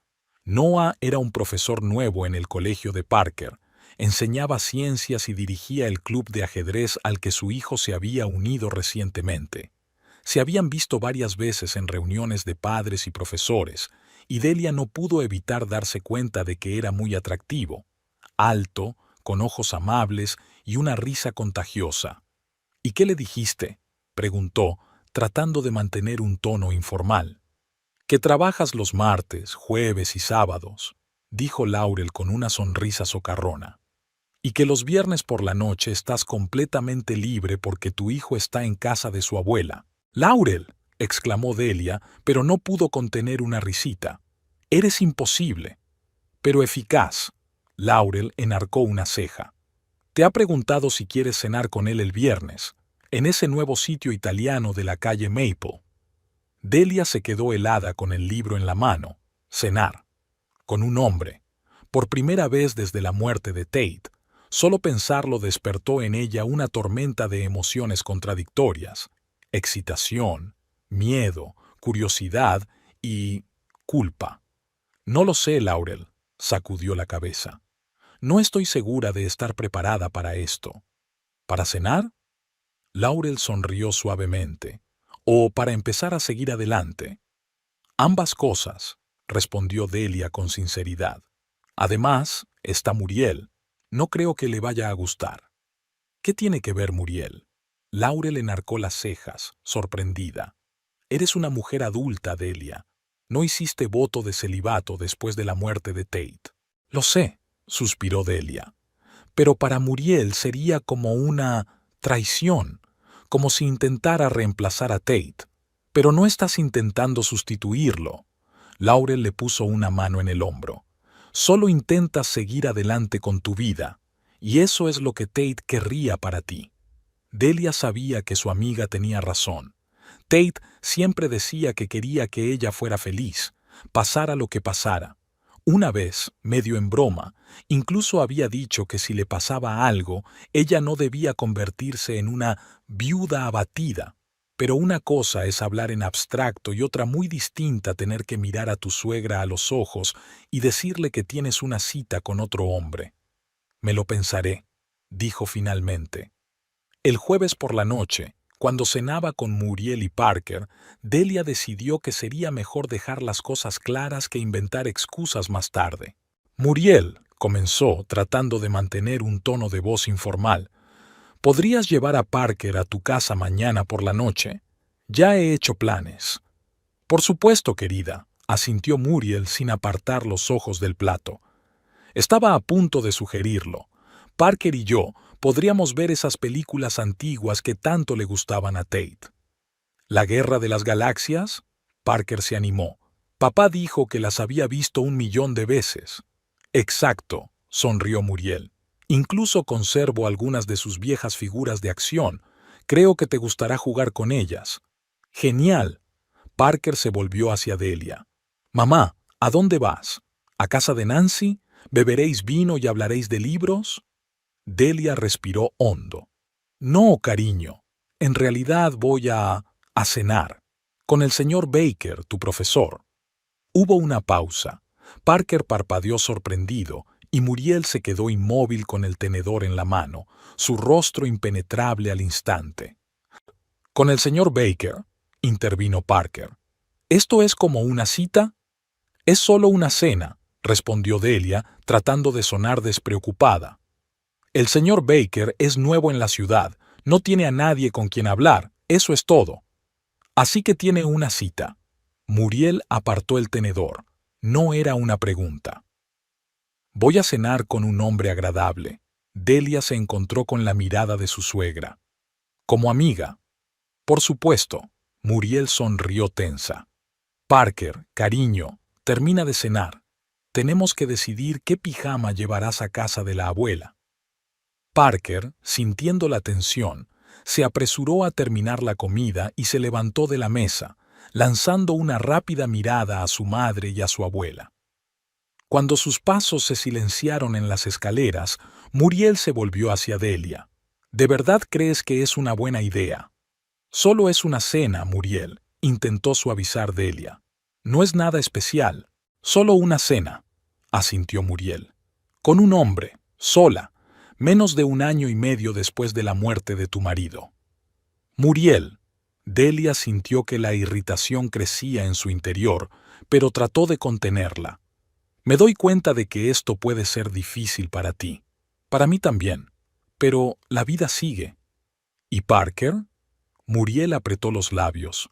Noah era un profesor nuevo en el colegio de Parker. Enseñaba ciencias y dirigía el club de ajedrez al que su hijo se había unido recientemente. Se habían visto varias veces en reuniones de padres y profesores, y Delia no pudo evitar darse cuenta de que era muy atractivo, alto, con ojos amables y una risa contagiosa. «¿Y qué le dijiste?», preguntó, tratando de mantener un tono informal. «Que trabajas los martes, jueves y sábados», dijo Laurel con una sonrisa socarrona. «Y que los viernes por la noche estás completamente libre porque tu hijo está en casa de su abuela». «¡Laurel!», exclamó Delia, pero no pudo contener una risita. «Eres imposible». «Pero eficaz». Laurel enarcó una ceja. «Te ha preguntado si quieres cenar con él el viernes, en ese nuevo sitio italiano de la calle Maple». Delia se quedó helada con el libro en la mano. Cenar. Con un hombre. Por primera vez desde la muerte de Tate. Solo pensarlo despertó en ella una tormenta de emociones contradictorias. Excitación, miedo, curiosidad y culpa. «No lo sé, Laurel», sacudió la cabeza. «No estoy segura de estar preparada para esto». «¿Para cenar?». Laurel sonrió suavemente. «¿O para empezar a seguir adelante?». «Ambas cosas», respondió Delia con sinceridad. «Además, está Muriel. No creo que le vaya a gustar». «¿Qué tiene que ver Muriel?». Laurel enarcó las cejas, sorprendida. «Eres una mujer adulta, Delia. No hiciste voto de celibato después de la muerte de Tate». «Lo sé», suspiró Delia. «Pero para Muriel sería como una traición, como si intentara reemplazar a Tate. Pero no estás intentando sustituirlo». Laurel le puso una mano en el hombro. «Solo intentas seguir adelante con tu vida, y eso es lo que Tate querría para ti». Delia sabía que su amiga tenía razón. Tate siempre decía que quería que ella fuera feliz, pasara lo que pasara. Una vez, medio en broma, incluso había dicho que si le pasaba algo, ella no debía convertirse en una viuda abatida. Pero una cosa es hablar en abstracto y otra muy distinta tener que mirar a tu suegra a los ojos y decirle que tienes una cita con otro hombre. «Me lo pensaré», dijo finalmente. El jueves por la noche, cuando cenaba con Muriel y Parker, Delia decidió que sería mejor dejar las cosas claras que inventar excusas más tarde. «Muriel», comenzó, tratando de mantener un tono de voz informal, «¿podrías llevar a Parker a tu casa mañana por la noche? Ya he hecho planes». «Por supuesto, querida», asintió Muriel sin apartar los ojos del plato. Estaba a punto de sugerirlo. Parker y yo podríamos ver esas películas antiguas que tanto le gustaban a Tate. «¿La Guerra de las Galaxias?». Parker se animó. «Papá dijo que las había visto 1.000.000 de veces». «Exacto», sonrió Muriel. «Incluso conservo algunas de sus viejas figuras de acción. Creo que te gustará jugar con ellas. Genial. Parker se volvió hacia Delia. Mamá, ¿a dónde vas? ¿A casa de Nancy? ¿Beberéis vino y hablaréis de libros? Delia respiró hondo. No, cariño. En realidad voy a cenar. Con el señor Baker, tu profesor. Hubo una pausa. Parker parpadeó sorprendido y Muriel se quedó inmóvil con el tenedor en la mano, su rostro impenetrable al instante. «¿Con el señor Baker?», intervino Parker. «¿Esto es como una cita?». «Es solo una cena», respondió Delia, tratando de sonar despreocupada. «El señor Baker es nuevo en la ciudad, no tiene a nadie con quien hablar, eso es todo. Así que tiene una cita». Muriel apartó el tenedor. No era una pregunta. «Voy a cenar con un hombre agradable». Delia se encontró con la mirada de su suegra. «Como amiga». «Por supuesto». Muriel sonrió tensa. «Parker, cariño, termina de cenar. Tenemos que decidir qué pijama llevarás a casa de la abuela». Parker, sintiendo la tensión, se apresuró a terminar la comida y se levantó de la mesa, lanzando una rápida mirada a su madre y a su abuela. Cuando sus pasos se silenciaron en las escaleras, Muriel se volvió hacia Delia. «¿De verdad crees que es una buena idea?» «Solo es una cena, Muriel», intentó suavizar Delia. «No es nada especial, solo una cena», asintió Muriel. «Con un hombre, sola, menos de 1 año y medio después de la muerte de tu marido». «Muriel». Delia sintió que la irritación crecía en su interior, pero trató de contenerla. «Me doy cuenta de que esto puede ser difícil para ti. Para mí también. Pero la vida sigue». «¿Y Parker?». Muriel apretó los labios.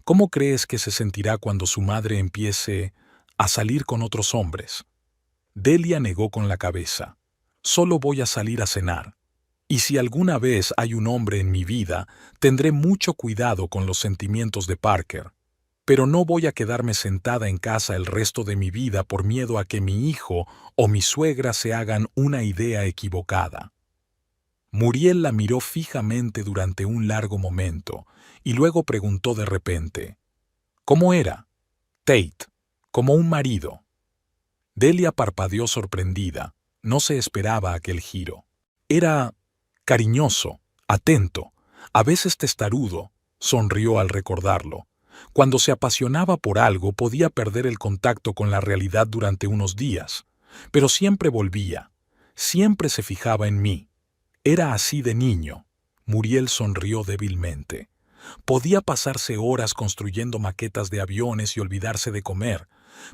«¿Cómo crees que se sentirá cuando su madre empiece a salir con otros hombres?». Delia negó con la cabeza. «Solo voy a salir a cenar. Y si alguna vez hay un hombre en mi vida, tendré mucho cuidado con los sentimientos de Parker. Pero no voy a quedarme sentada en casa el resto de mi vida por miedo a que mi hijo o mi suegra se hagan una idea equivocada». Muriel la miró fijamente durante un largo momento y luego preguntó de repente: «¿Cómo era?» «Tate, como un marido». Delia parpadeó sorprendida. No se esperaba aquel giro. «Era cariñoso, atento, a veces testarudo», sonrió al recordarlo. «Cuando se apasionaba por algo podía perder el contacto con la realidad durante unos días, pero siempre volvía, siempre se fijaba en mí. Era así de niño». Muriel sonrió débilmente. Podía pasarse horas construyendo maquetas de aviones y olvidarse de comer,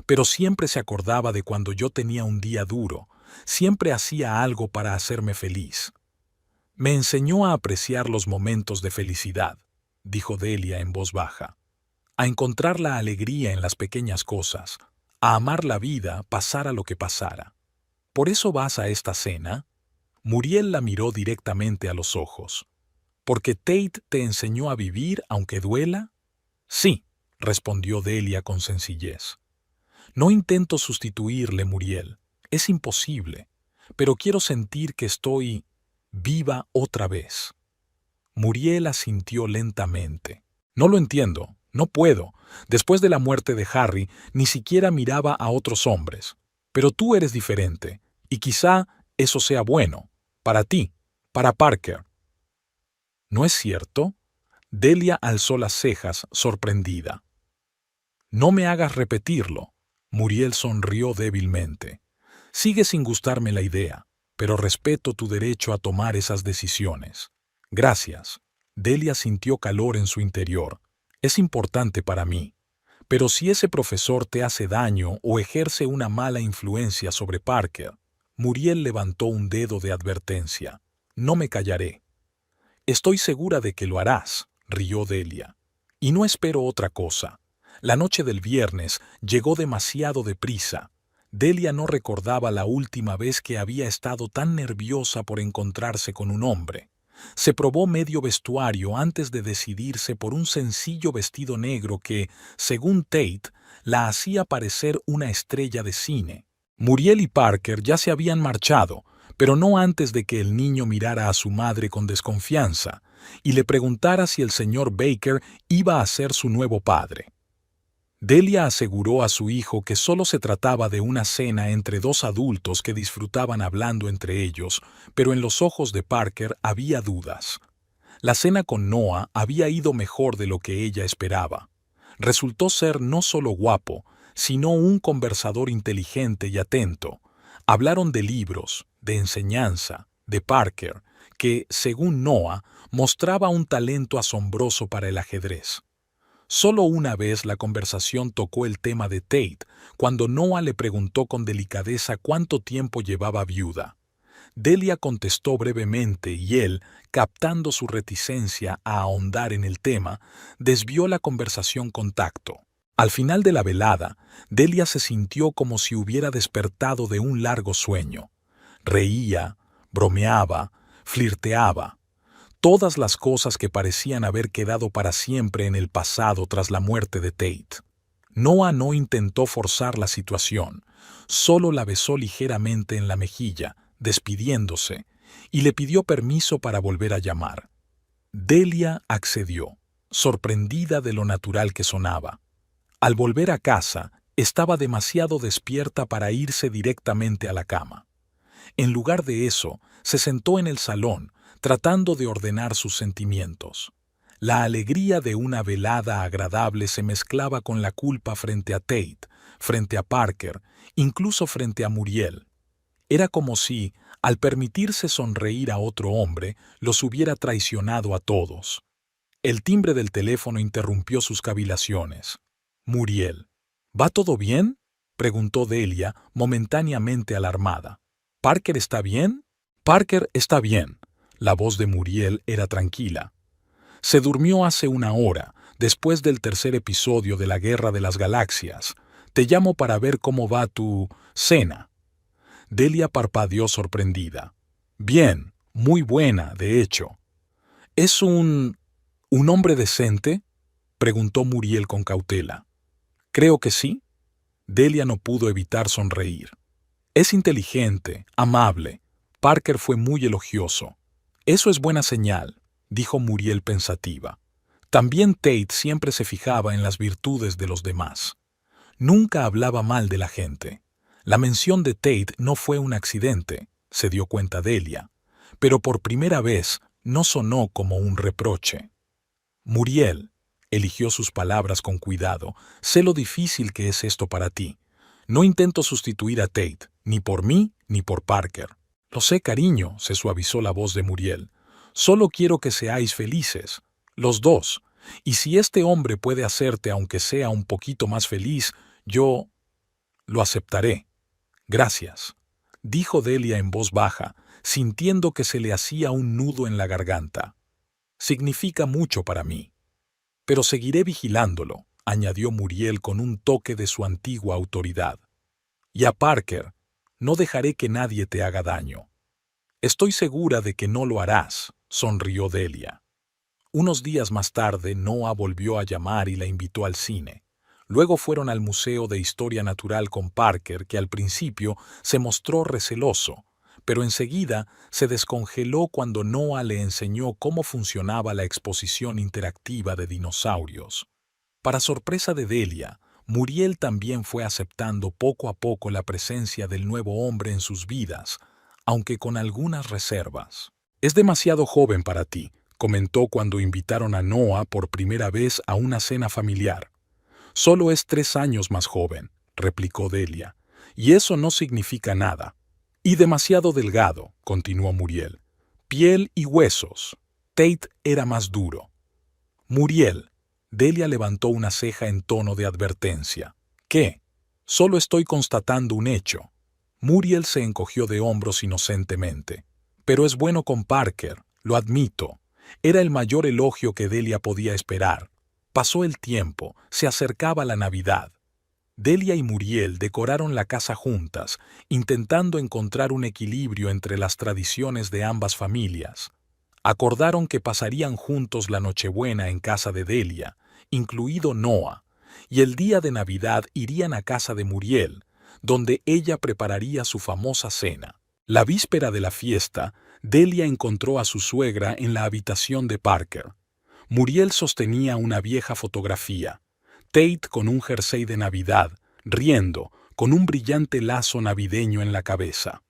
pero siempre se acordaba de cuando yo tenía un día duro, siempre hacía algo para hacerme feliz. «Me enseñó a apreciar los momentos de felicidad», dijo Delia en voz baja, «a encontrar la alegría en las pequeñas cosas, a amar la vida, pasara lo que pasara. ¿Por eso vas a esta cena?». Muriel la miró directamente a los ojos. «¿Porque Tate te enseñó a vivir aunque duela?». «Sí», respondió Delia con sencillez. «No intento sustituirle, Muriel. Es imposible. Pero quiero sentir que estoy viva otra vez». Muriel asintió lentamente. «No lo entiendo. No puedo. Después de la muerte de Harry, ni siquiera miraba a otros hombres. Pero tú eres diferente, y quizá eso sea bueno. Para ti, para Parker». «¿No es cierto?». Delia alzó las cejas, sorprendida. «No me hagas repetirlo». Muriel sonrió débilmente. «Sigue sin gustarme la idea, pero respeto tu derecho a tomar esas decisiones». «Gracias». Delia sintió calor en su interior. «Es importante para mí. Pero si ese profesor te hace daño o ejerce una mala influencia sobre Parker». Muriel levantó un dedo de advertencia. «No me callaré». «Estoy segura de que lo harás», rió Delia. «Y no espero otra cosa». La noche del viernes llegó demasiado deprisa. Delia no recordaba la última vez que había estado tan nerviosa por encontrarse con un hombre. Se probó medio vestuario antes de decidirse por un sencillo vestido negro que, según Tate, la hacía parecer una estrella de cine. Muriel y Parker ya se habían marchado, pero no antes de que el niño mirara a su madre con desconfianza, y le preguntara si el señor Baker iba a ser su nuevo padre. Delia aseguró a su hijo que solo se trataba de una cena entre dos adultos que disfrutaban hablando entre ellos, pero en los ojos de Parker había dudas. La cena con Noah había ido mejor de lo que ella esperaba. Resultó ser no solo guapo, sino un conversador inteligente y atento. Hablaron de libros, de enseñanza, de Parker, que, según Noah, mostraba un talento asombroso para el ajedrez. Solo una vez la conversación tocó el tema de Tate, cuando Noah le preguntó con delicadeza cuánto tiempo llevaba viuda. Delia contestó brevemente y él, captando su reticencia a ahondar en el tema, desvió la conversación con tacto. Al final de la velada, Delia se sintió como si hubiera despertado de un largo sueño. Reía, bromeaba, flirteaba. Todas las cosas que parecían haber quedado para siempre en el pasado tras la muerte de Tate. Noah no intentó forzar la situación, solo la besó ligeramente en la mejilla, despidiéndose, y le pidió permiso para volver a llamar. Delia accedió, sorprendida de lo natural que sonaba. Al volver a casa, estaba demasiado despierta para irse directamente a la cama. En lugar de eso, se sentó en el salón, tratando de ordenar sus sentimientos. La alegría de una velada agradable se mezclaba con la culpa frente a Tate, frente a Parker, incluso frente a Muriel. Era como si, al permitirse sonreír a otro hombre, los hubiera traicionado a todos. El timbre del teléfono interrumpió sus cavilaciones. Muriel. ¿Va todo bien?, preguntó Delia, momentáneamente alarmada. ¿Parker está bien? Parker está bien. La voz de Muriel era tranquila. Se durmió hace una hora, después del tercer episodio de la Guerra de las Galaxias. Te llamo para ver cómo va tu cena. Delia parpadeó sorprendida. Bien, muy buena, de hecho. ¿Es un hombre decente?, preguntó Muriel con cautela. Creo que sí. Delia no pudo evitar sonreír. Es inteligente, amable. Parker fue muy elogioso. Eso es buena señal, dijo Muriel pensativa. También Tate siempre se fijaba en las virtudes de los demás. Nunca hablaba mal de la gente. La mención de Tate no fue un accidente, se dio cuenta Delia, pero por primera vez no sonó como un reproche. Muriel, eligió sus palabras con cuidado, sé lo difícil que es esto para ti. No intento sustituir a Tate, ni por mí ni por Parker. Lo sé, cariño, se suavizó la voz de Muriel. Solo quiero que seáis felices, los dos. Y si este hombre puede hacerte aunque sea un poquito más feliz, yo lo aceptaré. Gracias, dijo Delia en voz baja, sintiendo que se le hacía un nudo en la garganta. Significa mucho para mí. Pero seguiré vigilándolo, añadió Muriel con un toque de su antigua autoridad. Y a Parker, no dejaré que nadie te haga daño. Estoy segura de que no lo harás, sonrió Delia. Unos días más tarde, Noah volvió a llamar y la invitó al cine. Luego fueron al Museo de Historia Natural con Parker, que al principio se mostró receloso, pero enseguida se descongeló cuando Noah le enseñó cómo funcionaba la exposición interactiva de dinosaurios. Para sorpresa de Delia, Muriel también fue aceptando poco a poco la presencia del nuevo hombre en sus vidas, aunque con algunas reservas. Es demasiado joven para ti, comentó cuando invitaron a Noah por primera vez a una cena familiar. Solo es 3 años más joven, replicó Delia, y eso no significa nada. Y demasiado delgado, continuó Muriel. Piel y huesos. Tate era más duro. Muriel. Delia levantó una ceja en tono de advertencia. ¿Qué? Solo estoy constatando un hecho. Muriel se encogió de hombros inocentemente. Pero es bueno con Parker, lo admito. Era el mayor elogio que Delia podía esperar. Pasó el tiempo, se acercaba la Navidad. Delia y Muriel decoraron la casa juntas, intentando encontrar un equilibrio entre las tradiciones de ambas familias. Acordaron que pasarían juntos la Nochebuena en casa de Delia, incluido Noah, y el día de Navidad irían a casa de Muriel, donde ella prepararía su famosa cena. La víspera de la fiesta, Delia encontró a su suegra en la habitación de Parker. Muriel sostenía una vieja fotografía. Tate con un jersey de Navidad, riendo, con un brillante lazo navideño en la cabeza.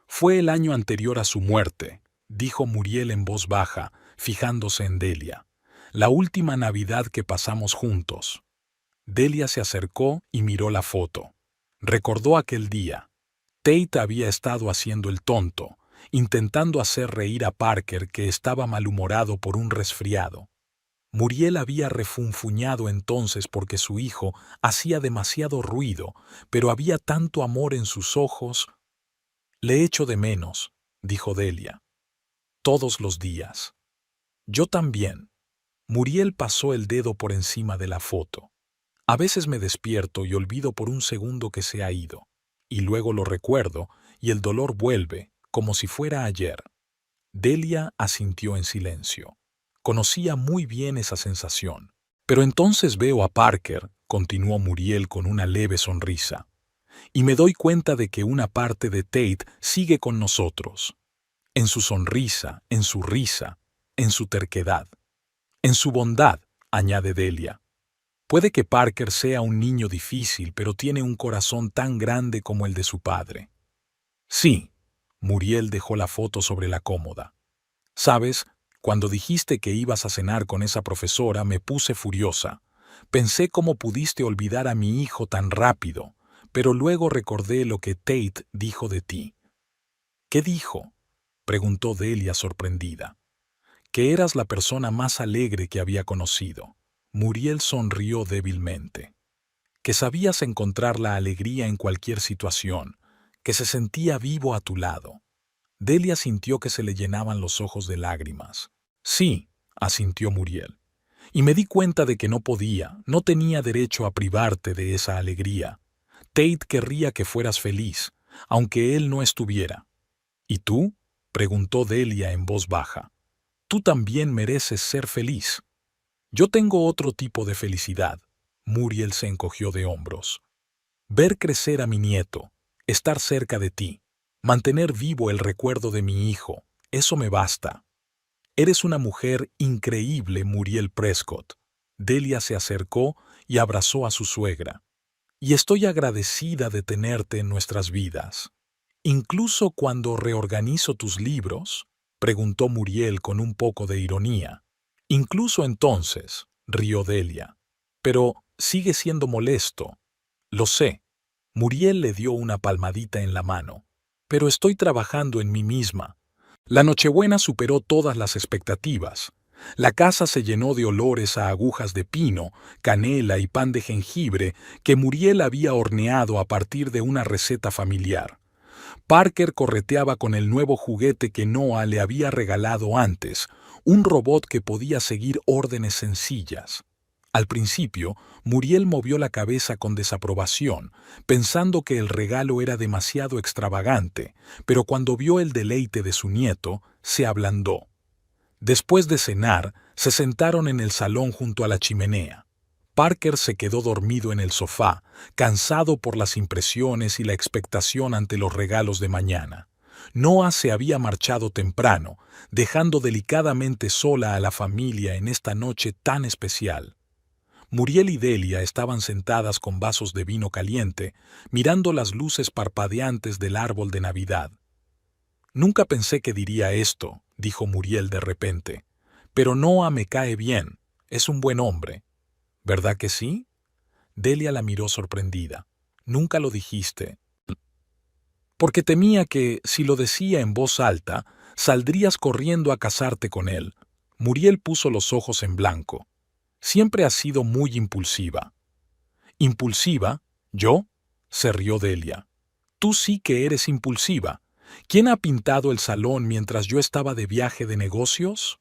Fue el año anterior a su muerte, dijo Muriel en voz baja, fijándose en Delia. La última Navidad que pasamos juntos. Delia se acercó y miró la foto. Recordó aquel día. Tate había estado haciendo el tonto, intentando hacer reír a Parker, que estaba malhumorado por un resfriado. Muriel había refunfuñado entonces porque su hijo hacía demasiado ruido, pero había tanto amor en sus ojos. «Le echo de menos», dijo Delia. «Todos los días». «Yo también». Muriel pasó el dedo por encima de la foto. «A veces me despierto y olvido por un segundo que se ha ido, y luego lo recuerdo y el dolor vuelve, como si fuera ayer». Delia asintió en silencio. Conocía muy bien esa sensación. «Pero entonces veo a Parker», continuó Muriel con una leve sonrisa, «y me doy cuenta de que una parte de Tate sigue con nosotros. En su sonrisa, en su risa, en su terquedad. En su bondad», añade Delia. «Puede que Parker sea un niño difícil, pero tiene un corazón tan grande como el de su padre». «Sí». Muriel dejó la foto sobre la cómoda. «¿Sabes? Cuando dijiste que ibas a cenar con esa profesora me puse furiosa. Pensé cómo pudiste olvidar a mi hijo tan rápido, pero luego recordé lo que Tate dijo de ti». «¿Qué dijo?», preguntó Delia sorprendida. «Que eras la persona más alegre que había conocido». Muriel sonrió débilmente. «Que sabías encontrar la alegría en cualquier situación, que se sentía vivo a tu lado». Delia sintió que se le llenaban los ojos de lágrimas. «Sí», asintió Muriel. «Y me di cuenta de que no tenía derecho a privarte de esa alegría. Tate querría que fueras feliz, aunque él no estuviera». «¿Y tú?», preguntó Delia en voz baja. «Tú también mereces ser feliz». «Yo tengo otro tipo de felicidad». Muriel se encogió de hombros. «Ver crecer a mi nieto, estar cerca de ti, mantener vivo el recuerdo de mi hijo, eso me basta». «Eres una mujer increíble, Muriel Prescott». Delia se acercó y abrazó a su suegra. «Y estoy agradecida de tenerte en nuestras vidas». «¿Incluso cuando reorganizo tus libros?», preguntó Muriel con un poco de ironía. «Incluso entonces», rió Delia. «Pero sigue siendo molesto». «Lo sé». Muriel le dio una palmadita en la mano. «Pero estoy trabajando en mí misma». La Nochebuena superó todas las expectativas. La casa se llenó de olores a agujas de pino, canela y pan de jengibre que Muriel había horneado a partir de una receta familiar. Parker correteaba con el nuevo juguete que Noah le había regalado antes, un robot que podía seguir órdenes sencillas. Al principio, Muriel movió la cabeza con desaprobación, pensando que el regalo era demasiado extravagante, pero cuando vio el deleite de su nieto, se ablandó. Después de cenar, se sentaron en el salón junto a la chimenea. Parker se quedó dormido en el sofá, cansado por las impresiones y la expectación ante los regalos de mañana. Noah se había marchado temprano, dejando delicadamente sola a la familia en esta noche tan especial. Muriel y Delia estaban sentadas con vasos de vino caliente, mirando las luces parpadeantes del árbol de Navidad. «Nunca pensé que diría esto», dijo Muriel de repente, «pero Noah me cae bien, es un buen hombre». «¿Verdad que sí?». Delia la miró sorprendida. «Nunca lo dijiste». «Porque temía que, si lo decía en voz alta, saldrías corriendo a casarte con él». Muriel puso los ojos en blanco. «Siempre has sido muy impulsiva». «¿Impulsiva? ¿Yo?», se rió Delia. «Tú sí que eres impulsiva. ¿Quién ha pintado el salón mientras yo estaba de viaje de negocios?».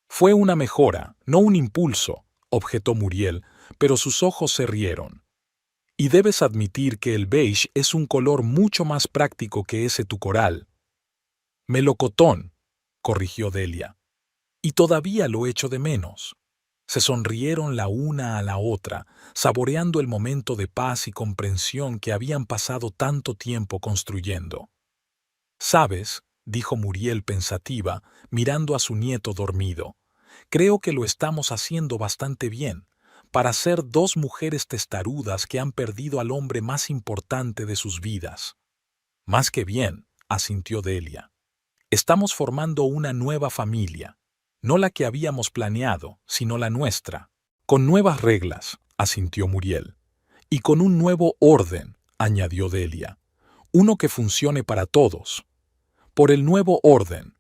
«Fue una mejora, no un impulso», objetó Muriel, pero sus ojos se rieron. «Y debes admitir que el beige es un color mucho más práctico que ese tu coral». «Melocotón», corrigió Delia. «Y todavía lo echo de menos». Se sonrieron la una a la otra, saboreando el momento de paz y comprensión que habían pasado tanto tiempo construyendo. «¿Sabes?», dijo Muriel pensativa, mirando a su nieto dormido. Creo que lo estamos haciendo bastante bien, para ser dos mujeres testarudas que han perdido al hombre más importante de sus vidas. Más que bien, asintió Delia. Estamos formando una nueva familia, no la que habíamos planeado, sino la nuestra. Con nuevas reglas, asintió Muriel. Y con un nuevo orden, añadió Delia. Uno que funcione para todos. Por el nuevo orden.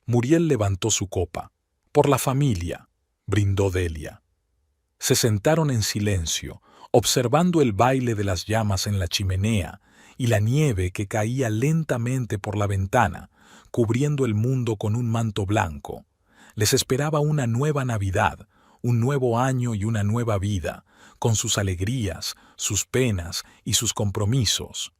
Muriel levantó su copa. Por la familia, brindó Delia. Se sentaron en silencio, observando el baile de las llamas en la chimenea y la nieve que caía lentamente por la ventana, cubriendo el mundo con un manto blanco. Les esperaba una nueva Navidad, un nuevo año y una nueva vida, con sus alegrías, sus penas y sus compromisos.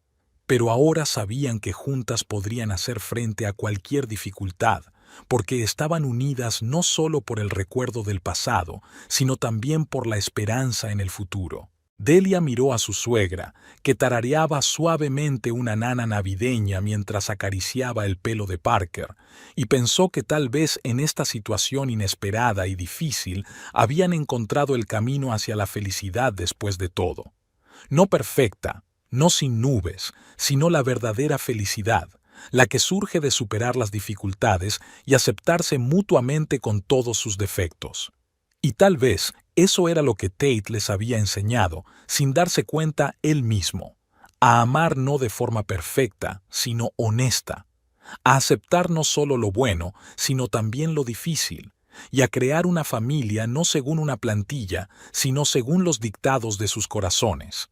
Pero ahora sabían que juntas podrían hacer frente a cualquier dificultad, porque estaban unidas no solo por el recuerdo del pasado, sino también por la esperanza en el futuro. Delia miró a su suegra, que tarareaba suavemente una nana navideña mientras acariciaba el pelo de Parker, y pensó que tal vez en esta situación inesperada y difícil habían encontrado el camino hacia la felicidad después de todo. No perfecta, no sin nubes, sino la verdadera felicidad, la que surge de superar las dificultades y aceptarse mutuamente con todos sus defectos. Y tal vez eso era lo que Tate les había enseñado, sin darse cuenta él mismo, a amar no de forma perfecta, sino honesta, a aceptar no solo lo bueno, sino también lo difícil, y a crear una familia no según una plantilla, sino según los dictados de sus corazones.